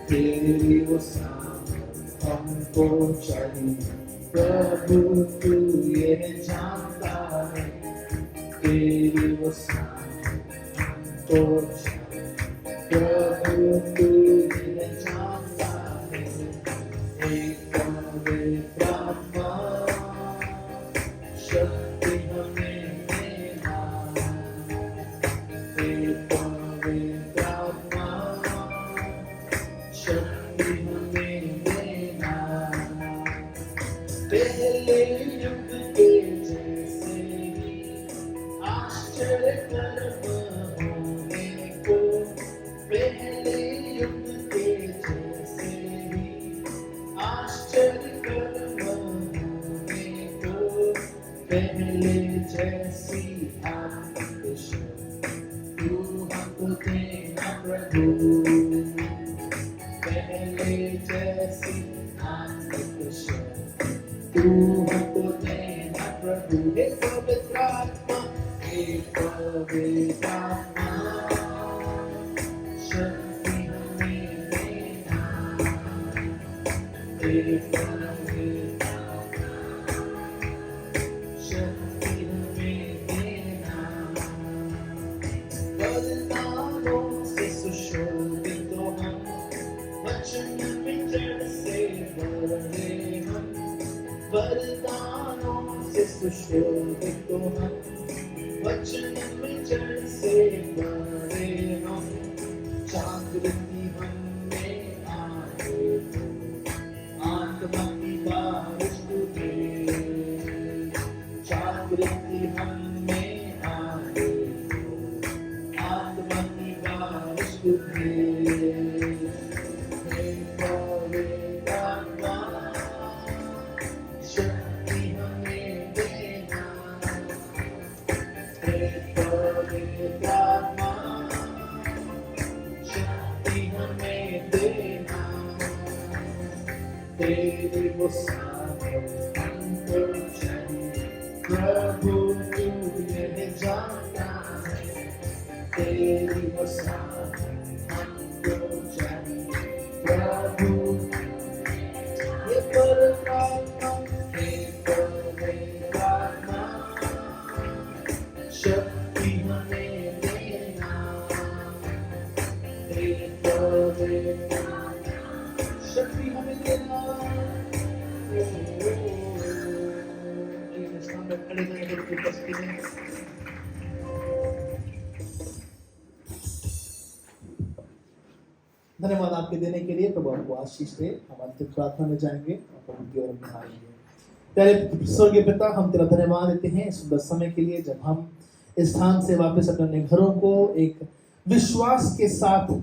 तेरी वो सामर्थ हमको चाहिए प्रभु, तू ये जानता है, तेरी वो सामर्थ हमको चाहिए प्रभु, तू ये जानता है। एक पवित्र आत्मा शक्ति हमें देना, एक पवित्र आत्मा शक्ति हमें देना, पहले युग के जैसे ही आश्चर्य कर्म होने को, पहले युग के जैसे ही आश्चर्य कर्म होने को, पहले जैसी आपकी शक्ति तू हमको देना प्रभु, पहले जैसी आपकी शक्ति तू हमको देना प्रभु। एक पवित्र आत्मा, एक पवित्र आत्मा शक्ति हमें देना, हे पवित्र शक्ति हमें देना, वरदानों से सुशोभित हो हम, वचन में जड़ से भरे हम, वरदानों से सुशोभित हो हम, वचन में जड़ से भरे हम, जागृति हमें आए तो आत्मा की बारिश दे, जागृति हमें आए तो आत्मा की बारिश दे, हे पवित्र आत्मा शक्ति हमें देना, हे पवित्र आत्मा शक्ति हमें देना, तेरे वो साथ हमको चाहिए प्रभु, तू यह जानता है, तेरी वो साथ हमको चाहिए प्रभु, ये परमात्मा, हे पवित्र आत्मा शक्ति हमें देना, हे पवित्र शक्ति हमें देना। इस नाम में खड़े रहने की उपस्थिति में धन्यवाद आपके देने के लिए। प्रभु आपको आशीष दे। हम अंतिम प्रार्थना में जाएंगे और प्रभु की ओर बढ़ाएंगे। प्यारे स्वर्गीय पिता, हम तेरा धन्यवाद देते हैं इस सुंदर समय के लिए, जब हम इस स्थान से वापस अपने घरों को एक विश्वास के साथ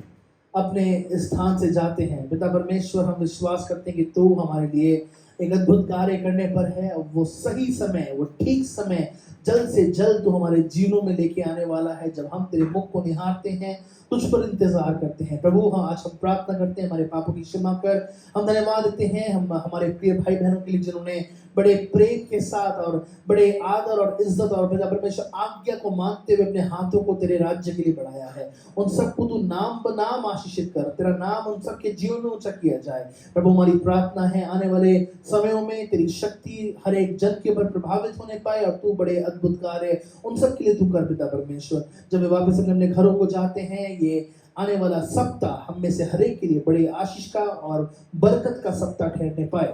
अपने स्थान से जाते हैं। पिता परमेश्वर, हम विश्वास करते हैं कि तू हमारे लिए एक अद्भुत कार्य करने पर है, और वो सही समय, वो ठीक समय जल्द से जल्द तू हमारे जीवनों में लेके आने वाला है, जब हम तेरे मुख को निहारते हैं, तुझ पर इंतजार करते हैं। प्रभु, हाँ, आज हम प्रार्थना करते हैं हमारे पापों की क्षमा कर। हम धन्यवाद देते हैं हम हमारे प्रिय भाई बहनों के लिए, जिन्होंने बड़े प्रेम के साथ और बड़े आदर और इज्जत और पिता परमेश्वर आज्ञा को मानते हुए अपने हाथों को तेरे राज्य के लिए बढ़ाया है। उन सबको तू नाम बनाम आशीषित कर, तेरा नाम उन सबके जीवन में ऊंचा किया जाए। प्रभु, हमारी प्रार्थना है आने वाले समयों में तेरी शक्ति हर एक जन के ऊपर प्रभावित होने पाए, और तू बड़े अद्भुत कार्य उन सब के लिए तू कर पिता परमेश्वर। जब वे वापस अपने घरों को जाते हैं, ये आने वाला सप्ताह हम में से हर एक के लिए बड़े आशीष का और बरकत का सप्ताह ठहरने पाए।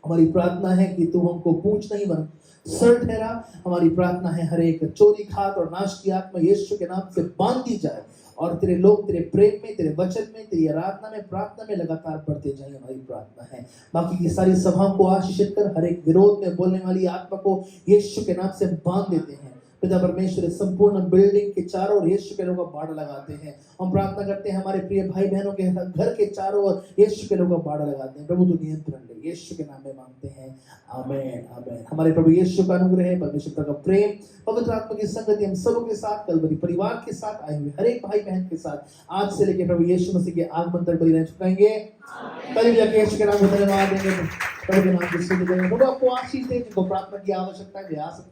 हमारी प्रार्थना है कि तू हमको पूंछ नहीं बन सर ठहरा। हमारी प्रार्थना है हर एक चोरी, खात और नाश की आत्मा यीशु के नाम से बांध दी जाए, और तेरे लोग तेरे प्रेम में, तेरे वचन में, तेरी आराधना में, प्रार्थना में लगातार बढ़ते जाए। हमारी प्रार्थना है बाकी की सारी सभाओं को आशीषित कर, हर एक विरोध में बोलने वाली आत्मा को यीशु के नाम से बांध देते हैं। पिता परमेश्वर, संपूर्ण बिल्डिंग के चारों ओर यीशु के लोगों का बाड़ लगाते हैं। हम प्रार्थना करते हैं हमारे प्रिय भाई बहनों के घर के चारों ओर यीशु के लोगों का बाड़ लगाते हैं। प्रभु, तू नियंत्रण ले, यीशु के नाम में मांगते हैं, आमीन आमीन। हमारे प्रभु यीशु का अनुग्रह, परमेश्वर का प्रेम, पवित्र आत्मा की संगति हम सबों के साथ, कलवरी परिवार के साथ आए हुए हर एक भाई बहन के साथ आज से लेकर प्रभु यीशु मसीह के आगमन तक बलिदान चुकाएंगे। कल भी जाके यीशु के नाम में धन्यवाद देंगे, प्रभु के नाम की स्तुति करेंगे। प्रभु आपको आशीष दे। जिनको प्रार्थना की आवश्यकता है वे आ सकते हैं।